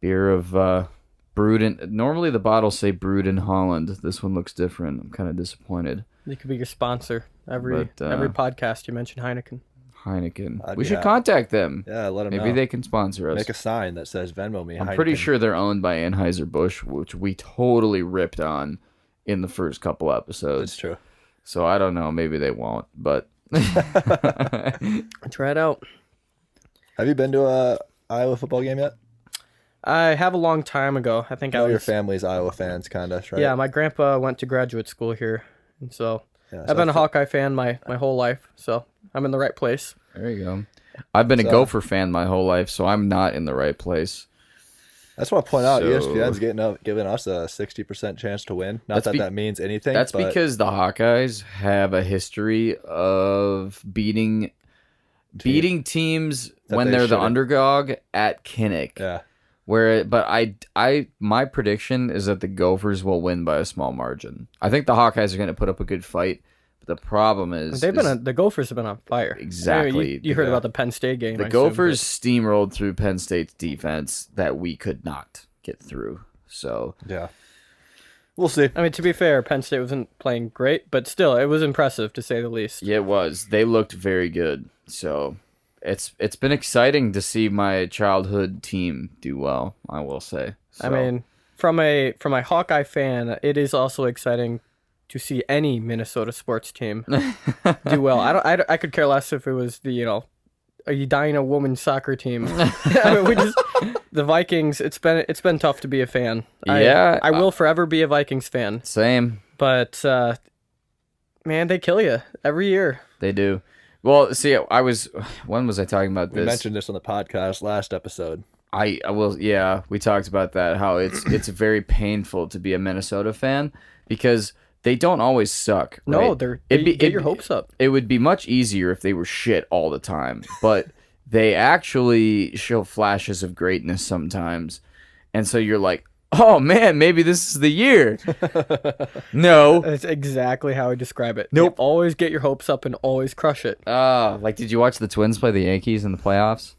beer of brewed in. Normally the bottles say brewed in Holland. This one looks different. I'm kind of disappointed. They could be your sponsor. Every But, every podcast you mention Heineken. Heineken. I'd We be should happy. contact them. Yeah, let them Maybe know. they can sponsor us. Make a sign that says Venmo me. I'm pretty Heineken. sure they're owned by Anheuser-Busch, which we totally ripped on in the first couple That's episodes. true. So I don't know. Maybe they won't, but Try it out. Have you been to a Iowa football game yet? I have a long time ago. I think I I know your was. family's Iowa fans, kind of, right? Yeah, my grandpa went to graduate school here, and so Yeah, I've been a Hawkeye fan my whole life. So I'm in the right place. there you go. I've been a So- Gopher fan my whole life, so I'm not in the right place. I just want to point out, So- ESPN's giving us a 60% chance to win. Not That's that means anything. That's but because the Hawkeyes have a history of beating teams That when they they're the shouldn't. underdog at Kinnick. Yeah. But my prediction is that the Gophers will win by a small margin. I think the Hawkeyes are going to put up a good fight, but the problem is The Gophers have been on fire. Exactly. You heard Yeah. about the Penn State game. the I assume, Gophers steamrolled through Penn State's defense that we could not get through. So Yeah. We'll see. but- I mean, to be fair, Penn State wasn't playing great, but still, it was impressive to say the least. yeah, it was. They looked very good. So it's been exciting to see my childhood team do well, I will say. I So, mean, from a Hawkeye fan, it is also exciting to see any Minnesota sports team do well. I could care less if it was the a Edina women's soccer team. I mean, the Vikings. It's been tough to be a fan. Yeah, I will forever be a Vikings fan. same. But man, they kill you every year. They do. Well, see, when was I talking about We this? mentioned this on the podcast last episode. I will, yeah, we talked about that, how it's very painful to be a Minnesota fan because they don't always suck. No, right? get your hopes up. It would be much easier if they were shit all the time, but they actually show flashes of greatness sometimes. And so you're like, oh man, maybe this is the year. No. That's exactly how I describe it. Nope. You always get your hopes up and always crush it. Like, did you watch the Twins play the Yankees in the playoffs?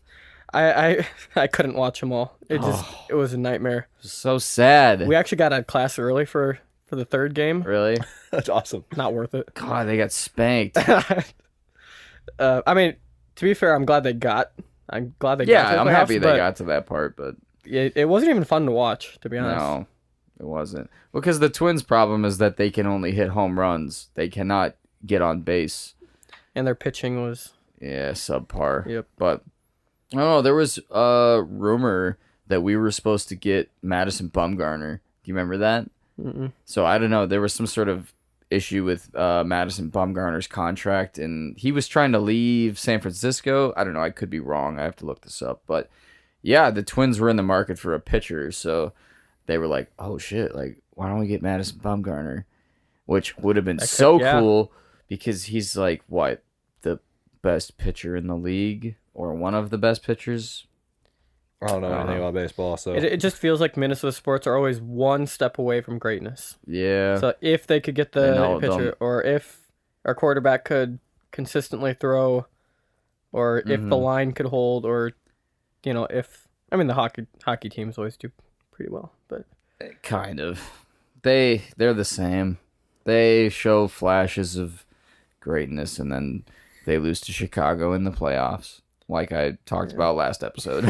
I couldn't watch them all. It was a nightmare. So sad. We actually got out of class early for the third game. Really? That's awesome. Not worth it. God, they got spanked. I mean, to be fair, I'm glad they got. I'm glad they got. Yeah, to the I'm playoffs, happy they but got to that part, but it wasn't even fun to watch, to be honest. no, it wasn't. Because the Twins' problem is that they can only hit home runs. They cannot get on base. And their pitching was. Yeah, subpar. Yep. But oh, there was a rumor that we were supposed to get Madison Bumgarner. Do you remember that? Mm-mm. So I don't know. There was some sort of issue with Madison Bumgarner's contract, and he was trying to leave San Francisco. I don't know. I could be wrong. I have to look this up. But yeah, the Twins were in the market for a pitcher, so they were like, "Oh shit! Like, why don't we get Madison Bumgarner?" Which would have been so yeah. cool because he's like what, the best pitcher in the league or one of the best pitchers. I don't know anything about baseball, so It just feels like Minnesota sports are always one step away from greatness. Yeah. So if they could get I the know, pitcher, or if our quarterback could consistently throw, or if the line could hold, or the hockey teams always do pretty well, but Kind of. They're the same. They show flashes of greatness and then they lose to Chicago in the playoffs, like I talked about last episode.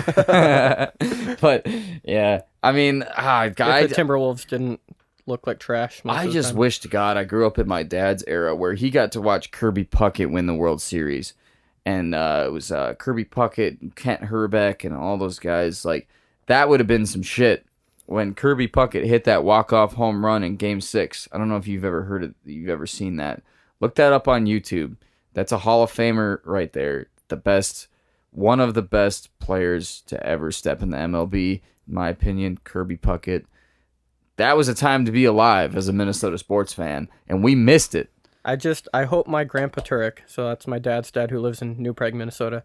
But yeah, I mean, if the Timberwolves didn't look like trash. most I of the just time. wish to God I grew up in my dad's era where he got to watch Kirby Puckett win the World Series. And it was Kirby Puckett, Kent Herbeck, and all those guys. Like, that would have been some shit when Kirby Puckett hit that walk-off home run in Game 6. I don't know if you've ever seen that. Look that up on YouTube. That's a Hall of Famer right there. One of the best players to ever step in the MLB, in my opinion, Kirby Puckett. That was a time to be alive as a Minnesota sports fan, and we missed it. I hope my grandpa Turek, so that's my dad's dad who lives in New Prague, Minnesota.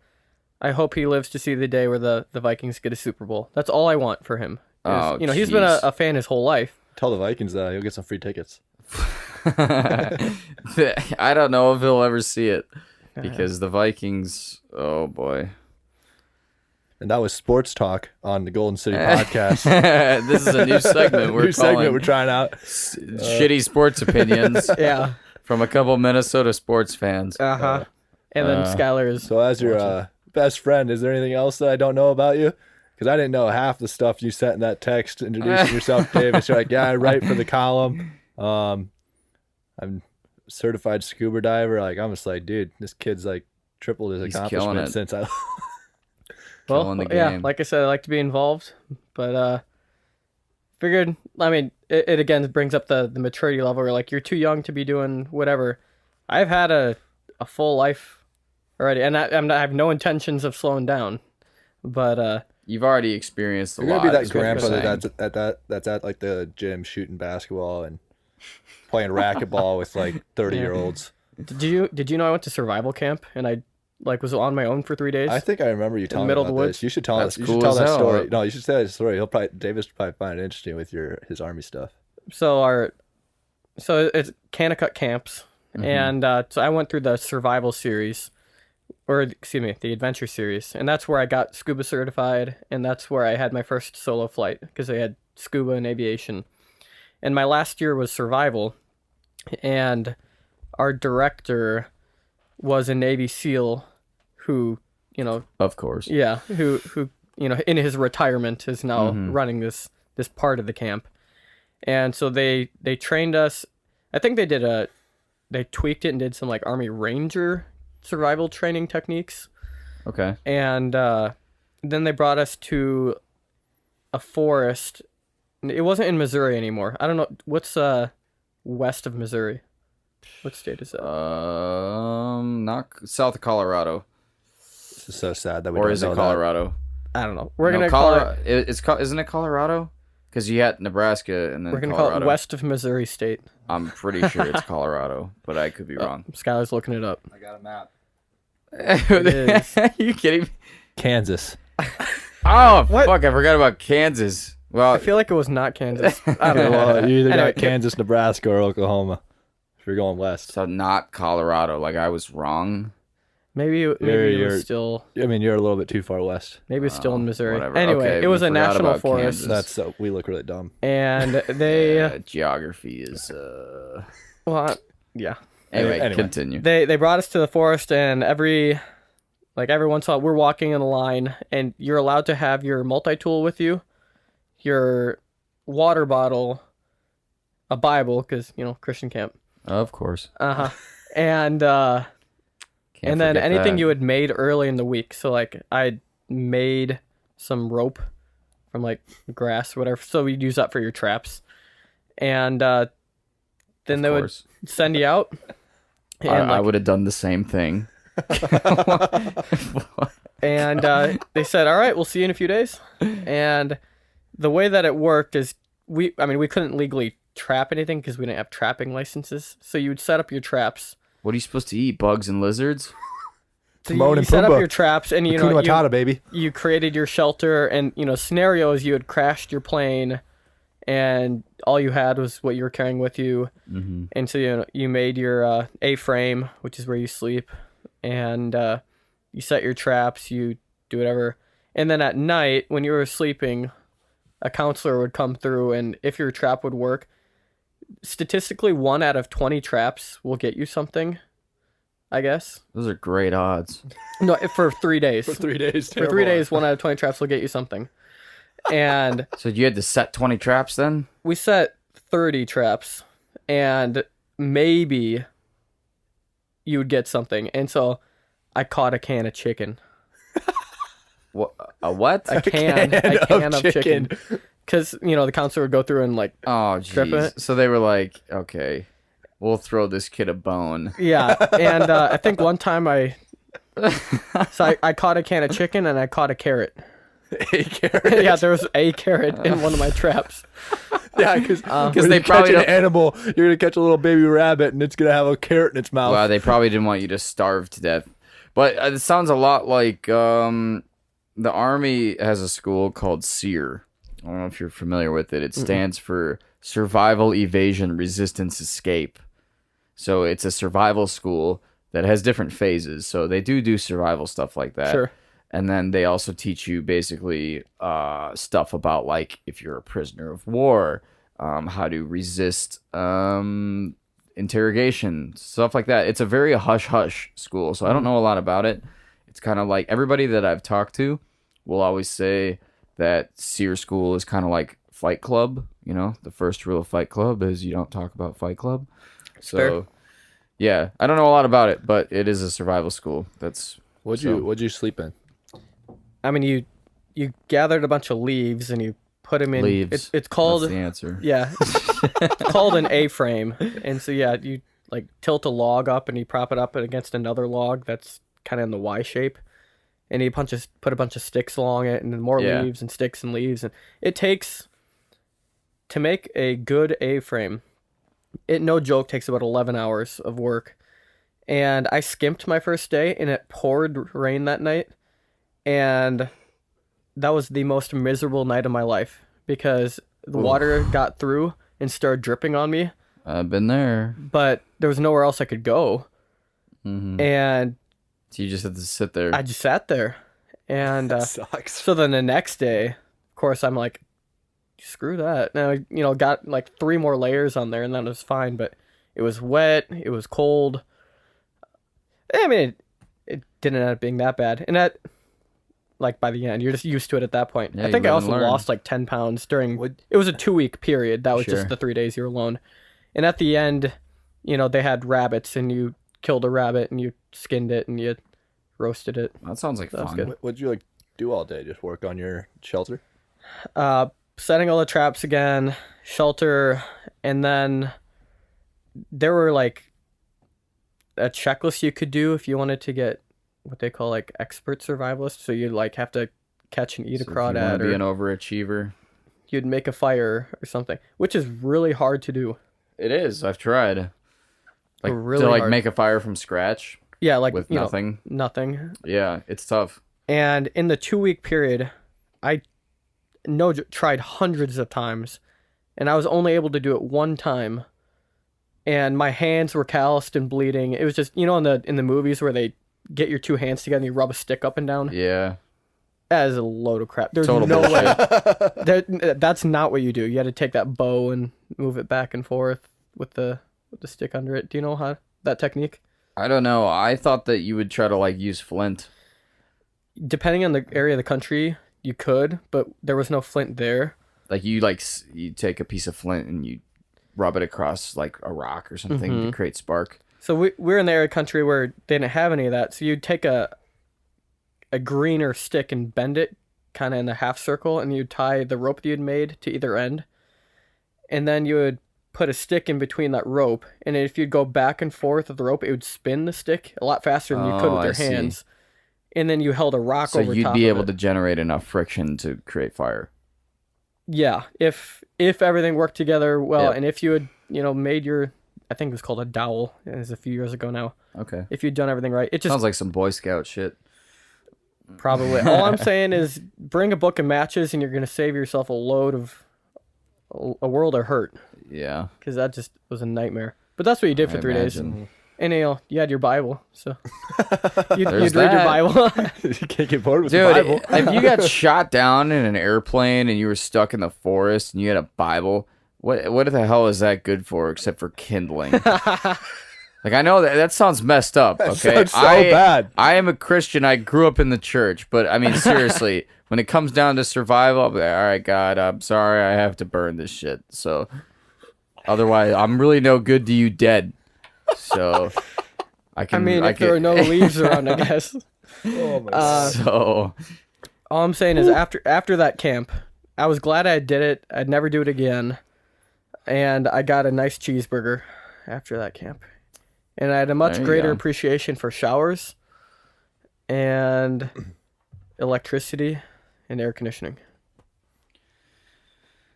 I hope he lives to see the day where the Vikings get a Super Bowl. That's all I want for him. Oh, He's been jeez. a fan his whole life. tell the Vikings that you'll get some free tickets. I don't know if he'll ever see it because the Vikings, oh boy. And that was sports talk on the Golden City podcast. This is a new segment we're New segment calling we're trying out. Shitty Sports Opinions Yeah. from a couple Minnesota sports fans. Uh-huh. And then Skylar is. So as your best friend, is there anything else that I don't know about you? Because I didn't know half the stuff you sent in that text introducing yourself, Davis. You're like, yeah, I write for the column. I'm a certified scuba diver. Like, I'm just like, dude, this kid's like tripled his He's killing accomplishment it. since I. Well, Killing the yeah, game. like I said, I like to be involved, but figured. I mean, it again brings up the maturity level. Where like you're too young to be doing whatever. I've had a full life already, and I have no intentions of slowing down. But You've already experienced a You're lot. gonna be that is what you're grandpa saying. that's at like the gym shooting basketball and playing racquetball with like 30-year-olds. did you know I went to survival camp and I like was on my own for 3 days? I think I remember you telling me middle of about the this. woods? You should tell That's us. You cool should tell as that hell. story. No, you should say that story. Davis will probably find it interesting with his army stuff. So it's Kanakuk camps, and so I went through the survival series, or excuse me, the adventure series, and that's where I got scuba certified, and that's where I had my first solo flight because I had scuba and aviation, and my last year was survival, and our director was a Navy SEAL who, Of course. yeah, who in his retirement is now running this part of the camp. And so they trained us. I think they tweaked it and did some like Army Ranger survival training techniques. Okay. And then they brought us to a forest. It wasn't in Missouri anymore. I don't know what's west of Missouri. What state is that? Not south of Colorado, This is so sad that we or don't is it know Colorado? I don't know. We're No, gonna call Colorado. it. Isn't it Colorado? Because you had Nebraska and then We're gonna Colorado. call it west of Missouri State. I'm pretty sure it's Colorado, but I could be wrong. Skylar's looking it up. I got a map. is. You kidding me? Kansas. Oh fuck! I forgot about Kansas. Well, I feel like it was not Kansas. I don't know. Well, you either Anyway, got Kansas, Nebraska, or Oklahoma. If you're going west. so not Colorado. Like I was wrong. Maybe it You're- was still. I mean, you're a little bit too far west. Maybe it's still in Missouri. whatever. Anyway, Okay, it was we a forgot national about forest, Kansas. We look really dumb. and they Geography is. well, yeah, Anyway, Anyway. continue. they brought us to the forest, and every once in a while we're walking in a line, and you're allowed to have your multi-tool with you, your water bottle, a Bible, because Christian camp, Of course. and Can't then forget anything that. you had made early in the week. So like I made some rope from like grass, or whatever. So we'd use that for your traps, and then Of they would course. send you out. And I would have done the same thing. and they said, "All right, we'll see you in a few days." And the way that it worked is we couldn't legally trap anything because we didn't have trapping licenses. So you would set up your traps. What are you supposed to eat? Bugs and lizards? So Timon you and set up Pumbaa. your traps, and Hakuna Matata, baby. you created your shelter, and scenarios you had crashed your plane, and all you had was what you were carrying with you, and so you made your A-frame, which is where you sleep, and you set your traps, you do whatever, and then at night when you were sleeping, a counselor would come through, and if your trap would work, statistically 1 out of 20 traps will get you something, I guess. Those are great odds. No, for 3 days. For 3 days. For 3 days, 1 out of 20 traps will get you something. And So you had to set 20 traps then? we set 30 traps, and maybe you would get something. And so I caught a can of chicken. What? A what? A can of chicken. Because, the counselor would go through and like, Oh, Strip jeez. it. So they were like, okay, we'll throw this kid a bone. yeah. And I think one time I caught a can of chicken and I caught a carrot. A carrot. Yeah, there was a carrot in one of my traps. Yeah, because they probably an don't- animal, you're gonna catch a little baby rabbit, and it's gonna have a carrot in its mouth. Well, they probably didn't want you to starve to death. But it sounds a lot like the Army has a school called SEER. I don't know if you're familiar with it. It stands for Survival, Evasion, Resistance, Escape. So it's a survival school that has different phases. So they do survival stuff like that. Sure. And then they also teach you basically stuff about like if you're a prisoner of war, how to resist interrogation, stuff like that. It's a very hush-hush school, so I don't know a lot about it. It's kind of like everybody that I've talked to will always say that SEER school is kind of like Fight Club. You know, the first rule of Fight Club is you don't talk about Fight Club. So, Fair. yeah, I don't know a lot about it, but it is a survival school. What'd you sleep in? I mean, you gathered a bunch of leaves and you put them in. Leaves. It's called. That's the answer. Yeah, it's called an A-frame, and so yeah, you like tilt a log up and you prop it up against another log that's kind of in the Y shape, and you put a bunch of sticks along it, and then more Yeah. leaves and sticks and leaves, and it takes to make a good A-frame. It no joke takes about 11 hours of work, and I skimped my first day, and it poured rain that night, and that was the most miserable night of my life because the water got through and started dripping on me, I've been there. but there was nowhere else I could go. And So you just have to sit there. I just sat there. And Sucks. so then the next day, of course, I'm like, screw that. Now, got like 3 more layers on there and then it was fine, but it was wet, it was cold. I mean, it didn't end up being that bad. And that, like, by the end, you're just used to it at that point. Yeah, I think you I live and also learn. lost like 10 pounds during, it was a 2-week period. That was Sure. just the 3 days you were alone. And at the end, they had rabbits and you killed a rabbit and you skinned it and you roasted it. That sounds like That was fun. good. What'd you do all day? Just work on your shelter? Setting all the traps again, shelter, and then there were like a checklist you could do if you wanted to get what they call like expert survivalist. So you'd like have to catch and eat So a if you wanna crawdad, be or an overachiever. you'd make a fire or something, which is really hard to do. It is. I've tried. Like Really to hard. make a fire from scratch Yeah, like with you know, nothing. nothing. Yeah, it's tough. And in the 2-week period, I tried hundreds of times, and I was only able to do it one time. And my hands were calloused and bleeding. It was just, in the movies where they get your 2 hands together and you rub a stick up and down. Yeah. That is a load of crap. There's Total no way. bullshit. That's not what you do. You had to take that bow and move it back and forth with the stick under it. Do you know that technique? I don't know. I thought that you would try to like use flint. Depending on the area of the country, you could, but there was no flint there. Like you take a piece of flint and you rub it across like a rock or something to create spark. So we're in the area of country where they didn't have any of that. So you'd take a greener stick and bend it kind of in a half circle, and you'd tie the rope that you'd made to either end. And then you would put a stick in between that rope. And if you'd go back and forth with the rope, it would spin the stick a lot faster than you could with I your see. hands. And then you held a rock So over you'd top be of able it. to generate enough friction to create fire. Yeah, if everything worked together well, Yep. and if you had made your, I think it was called a dowel. It was a few years ago now. Okay. If you'd done everything right, it just Sounds like some Boy Scout shit. probably. All I'm saying is bring a book of matches, and you're gonna save yourself a load of a world of hurt, Yeah. because that just was a nightmare. But that's what you did for I 3 days, imagine. and you had your Bible, so you'd There's read your that. Bible. You can't get bored with the Dude, Bible. if you got shot down in an airplane and you were stuck in the forest and you had a Bible, what the hell is that good for except for kindling? Like, I know that sounds messed up, okay? sounds so bad. I am a Christian. I grew up in the church, but I mean, seriously, when it comes down to survival, I'll be like, all right, God, I'm sorry, I have to burn this shit. So, otherwise, I'm really no good to you dead. So, I I can. mean, if can, there were no leaves around, I guess. Oh my God. so, All I'm saying is after that camp, I was glad I did it. I'd never do it again. And I got a nice cheeseburger after that camp. And I had a much There you greater go. appreciation for showers and electricity and air conditioning.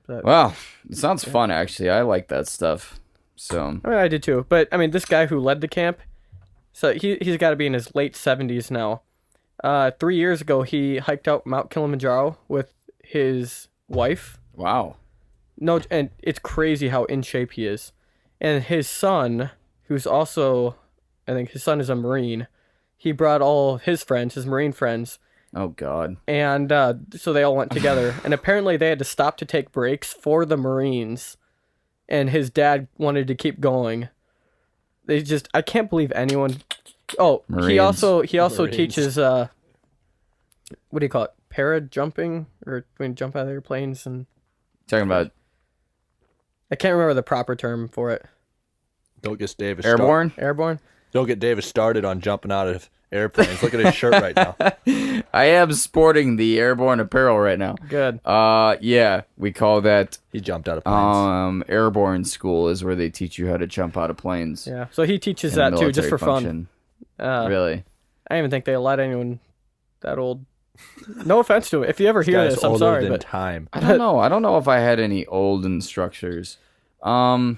But, well, it sounds fun, actually. I like that stuff. So, I mean, I did too. But, I mean, this guy who led the camp, so he's got to be in his late 70s now. 3 years ago, he hiked out Mount Kilimanjaro with his wife. wow. No, and it's crazy how in shape he is. And his son, who's also, I think his son is a Marine, he brought all of his friends, his Marine friends, Oh, God. and so they all went together. And apparently they had to stop to take breaks for the Marines, and his dad wanted to keep going. They just I can't believe anyone. Oh, Marines. he also Marines. teaches what do you call it? Para jumping, or when you jump out of airplanes, and Talking about I can't remember the proper term for it. Don't get Davis airborne. Airborne. Don't get Davis started on jumping out of airplanes. Look at his shirt right now. I am sporting the airborne apparel right now. Good. Yeah, we call that He jumped out of planes. airborne school is where they teach you how to jump out of planes. Yeah. So he teaches in that too, just military for function. fun. Really? I don't even think they let anyone that old. No offense to it. If you ever hear Guy's this, I'm older sorry, than but time. I don't know. I don't know if I had any old instructors. Yeah,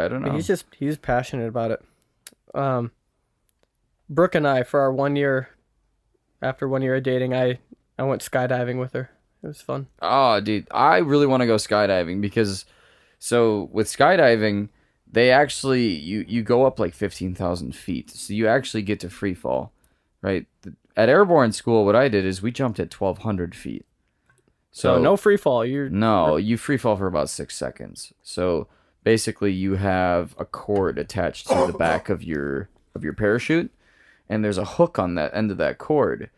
I don't know. he's passionate about it. Brooke and I, for our 1 year, after 1 year of dating, I went skydiving with her. It was fun. Oh, dude, I really want to go skydiving because, so with skydiving, they actually you go up like 15,000 feet, so you actually get to free fall, right? At airborne school, what I did is we jumped at 1,200 feet. So no free fall. You free fall for about 6 seconds. So basically, you have a cord attached to the back of your parachute, and there's a hook on that end of that cord.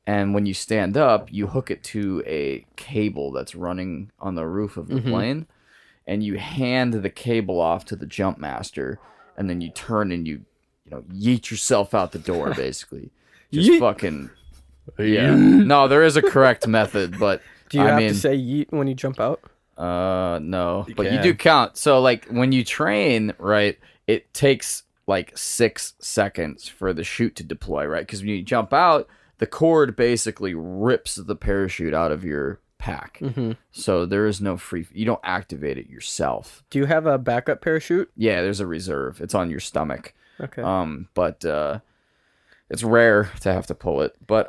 And when you stand up, you hook it to a cable that's running on the roof of the plane, and you hand the cable off to the jump master, and then you turn and you yeet yourself out the door, basically. Just Yeet? fucking yeah. No, there is a correct method, but Do you have to say yeet when you jump out? no, but you can. do count. So like when you train, right, it takes like 6 seconds for the chute to deploy, right? Because when you jump out, the cord basically rips the parachute out of your pack. Mm-hmm. So there is no free. You don't activate it yourself. Do you have a backup parachute? Yeah, there's a reserve. It's on your stomach. Okay. But it's rare to have to pull it. But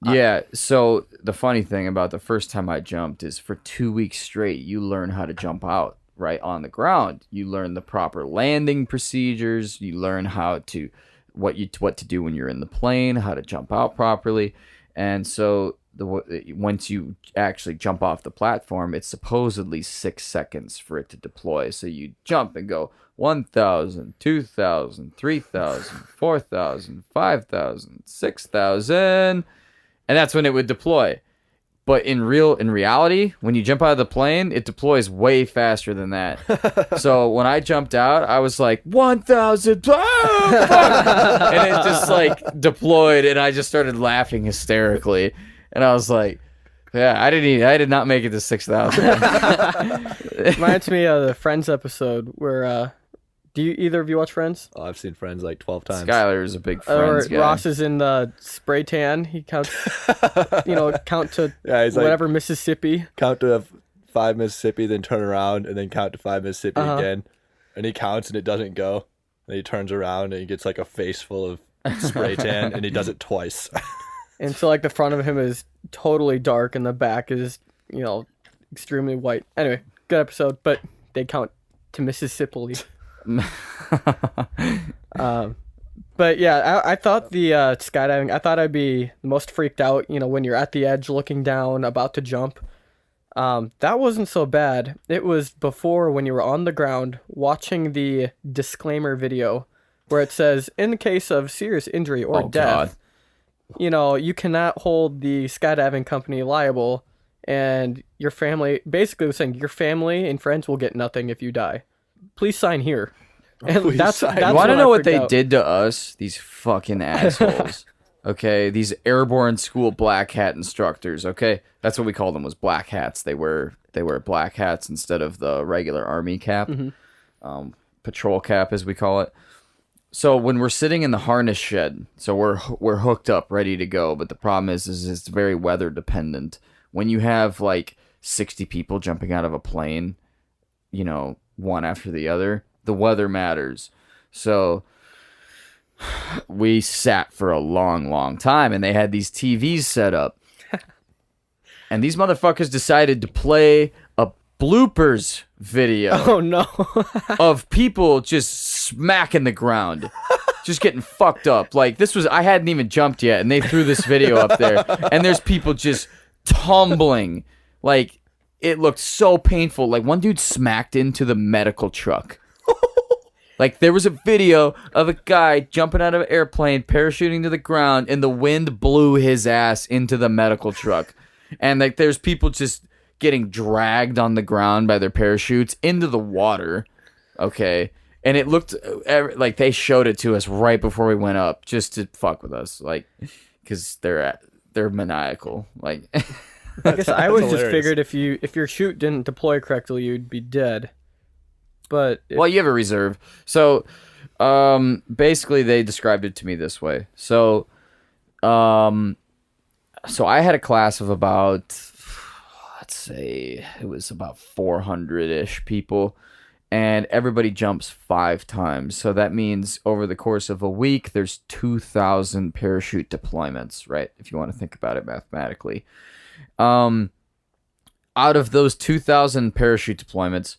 yeah. So the funny thing about the first time I jumped is for 2 weeks straight, you learn how to jump out right on the ground. You learn the proper landing procedures. You learn how to what to do when you're in the plane, how to jump out properly, and so once you actually jump off the platform, it's supposedly 6 seconds for it to deploy. So you jump and go 1,000, 2,000, 3,000, 4,000, 5,000, 6,000, and that's when it would deploy. But in reality, when you jump out of the plane, it deploys way faster than that. So when I jumped out, I was like 1,000, and it just like deployed, and I just started laughing hysterically. And I was like, yeah, I did not make it to 6,000. Reminds me of the Friends episode where do you either of you watch Friends? Oh, I've seen Friends like 12 times. Skylar is a big Friends Or guy. Ross is in the spray tan. He counts, count to Yeah, he's like, whatever Mississippi. count to 5 Mississippi, then turn around, and then count to 5 Mississippi again. And he counts, and it doesn't go. And he turns around, and he gets like a face full of spray tan, and he does it twice. And so like the front of him is totally dark and the back is, extremely white. Anyway, good episode, but they count to Mississippi. But yeah, I thought the skydiving, I thought I'd be the most freaked out, when you're at the edge looking down, about to jump. That wasn't so bad. It was before, when you were on the ground watching the disclaimer video where it says, in the case of serious injury or death, you cannot hold the skydiving company liable, and your family, basically was saying your family and friends will get nothing if you die. Please sign here. And Please that's sign. You when want to I know what freaked they out. did to us? These fucking assholes. Okay, these airborne school black hat instructors. Okay, that's what we called them, was black hats. They wear black hats instead of the regular army cap, patrol cap as we call it. So when we're sitting in the harness shed, so we're hooked up, ready to go. But the problem is it's very weather dependent. When you have like 60 people jumping out of a plane, one after the other, the weather matters. So we sat for a long, long time, and they had these TVs set up. And these motherfuckers decided to play a bloopers video Oh no. of people just smacking the ground, just getting fucked up. Like I hadn't even jumped yet, and they threw this video up there, and there's people just tumbling. Like, it looked so painful. Like, one dude smacked into the medical truck. Like, there was a video of a guy jumping out of an airplane, parachuting to the ground, and the wind blew his ass into the medical truck. And, like, there's people just getting dragged on the ground by their parachutes into the water. Okay. And it looked like they showed it to us right before we went up just to fuck with us. Like, because they're maniacal. Like, I guess I always just hilarious. figured if your chute didn't deploy correctly, you'd be dead. But well, you have a reserve. So, basically, they described it to me this way. So I had a class of about, let's say, it was about 400-ish people, and everybody jumps 5 times. So that means over the course of a week, there's 2,000 parachute deployments, right? If you want to think about it mathematically. Out of those 2,000 parachute deployments,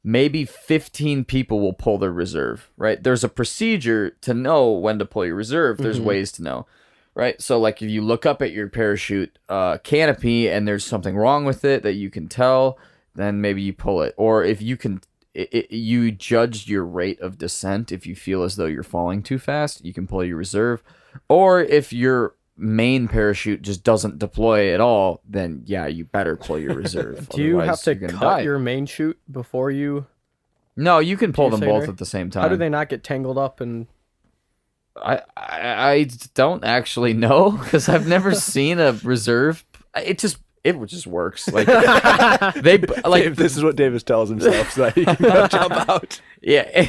maybe 15 people will pull their reserve, right? There's a procedure to know when to pull your reserve. There's ways to know, right? So, like, if you look up at your parachute canopy and there's something wrong with it that you can tell, then maybe you pull it. Or if you can, you judge your rate of descent. If you feel as though you're falling too fast, you can pull your reserve. Or if your main parachute just doesn't deploy at all, then yeah, you better pull your reserve. do you have Otherwise, to you're gonna cut die. your main chute before you? No, you can pull you them say both there? at the same time. How do they not get tangled up? And I don't actually know because I've never seen a reserve. It just works. Like they like This is what Davis tells himself so that he can jump out. yeah.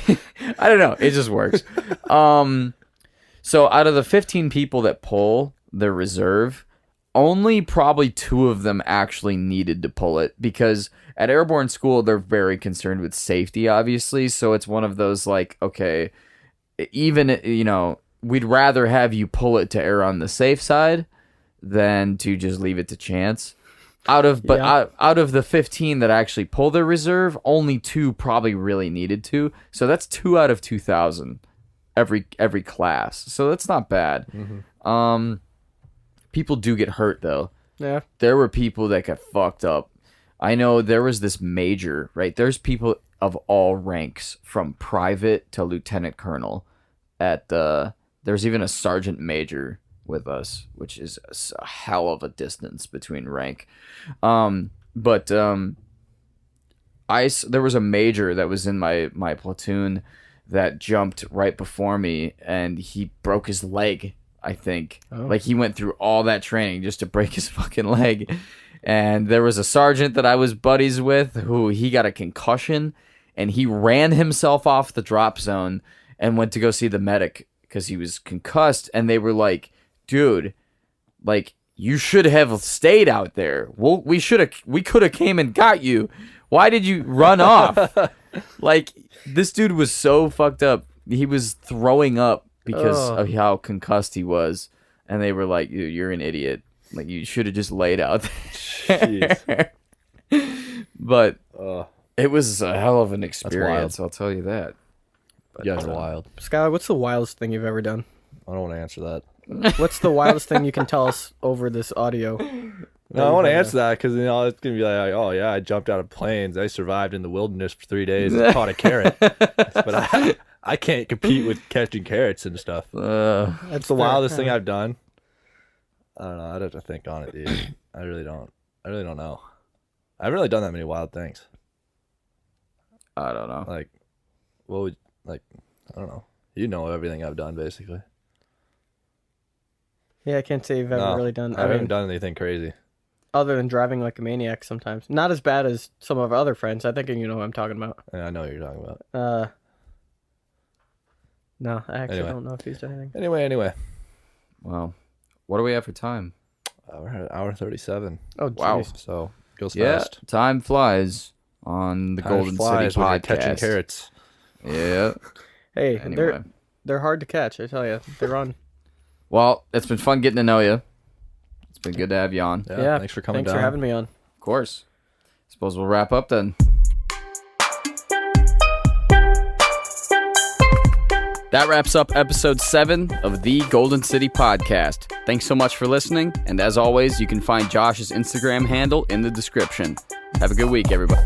I don't know. It just works. So out of the 15 people that pull the reserve, only probably 2 of them actually needed to pull it because at airborne school they're very concerned with safety, obviously. So it's one of those like, okay, even we'd rather have you pull it to err on the safe side than to just leave it to chance. Out of the 15 that actually pull their reserve, only 2 probably really needed to. So that's 2 out of 2,000 every class. So that's not bad. People do get hurt though. yeah, There were people that got fucked up. I know there was this major, right? There's people of all ranks from private to lieutenant colonel there's even a sergeant major with us, which is a hell of a distance between rank. But there was a major that was in my platoon that jumped right before me, and he broke his leg, I think. Oh. Like, he went through all that training just to break his fucking leg. And there was a sergeant that I was buddies with who he got a concussion, and he ran himself off the drop zone and went to go see the medic because he was concussed. And they were like, dude, like, you should have stayed out there. Well, we could have came and got you. Why did you run off? Like, this dude was so fucked up. He was throwing up because of how concussed he was. And they were like, you're an idiot. Like, you should have just laid out there. But it was a hell of an experience, I'll tell you that. But, You guys are wild. Skylar, what's the wildest thing you've ever done? I don't want to answer that. What's the wildest thing you can tell us over this audio? No, I want to answer that because it's gonna be like, oh yeah, I jumped out of planes. I survived in the wilderness for 3 days and caught a carrot. But I can't compete with catching carrots and stuff. That's the wildest thing I've done. I don't know. I'd have to think on it, dude. I really don't know. I haven't really done that many wild things. I don't know. Like, I don't know. You know everything I've done, basically. Yeah, I can't say you've ever really done. I haven't done anything crazy. Other than driving like a maniac sometimes. Not as bad as some of our other friends. I think you know what I'm talking about. Yeah, I know what you're talking about. No, I actually Anyway. don't know if he's done anything. Anyway. Well, what do we have for time? We're at an hour 37. Oh, Wow. jeez. So, goes Yeah, fast. time flies on the Time Golden flies City when you're podcast. catching carrots. Yeah. Hey, Anyway. they're hard to catch, I tell you. They run. Well, it's been fun getting to know you. It's been good to have you on. Yeah, thanks for coming Thanks down. for having me on. Of course. Suppose we'll wrap up then. That wraps up episode 7 of the Golden City Podcast. Thanks so much for listening, and as always, you can find Josh's Instagram handle in the description. Have a good week, everybody.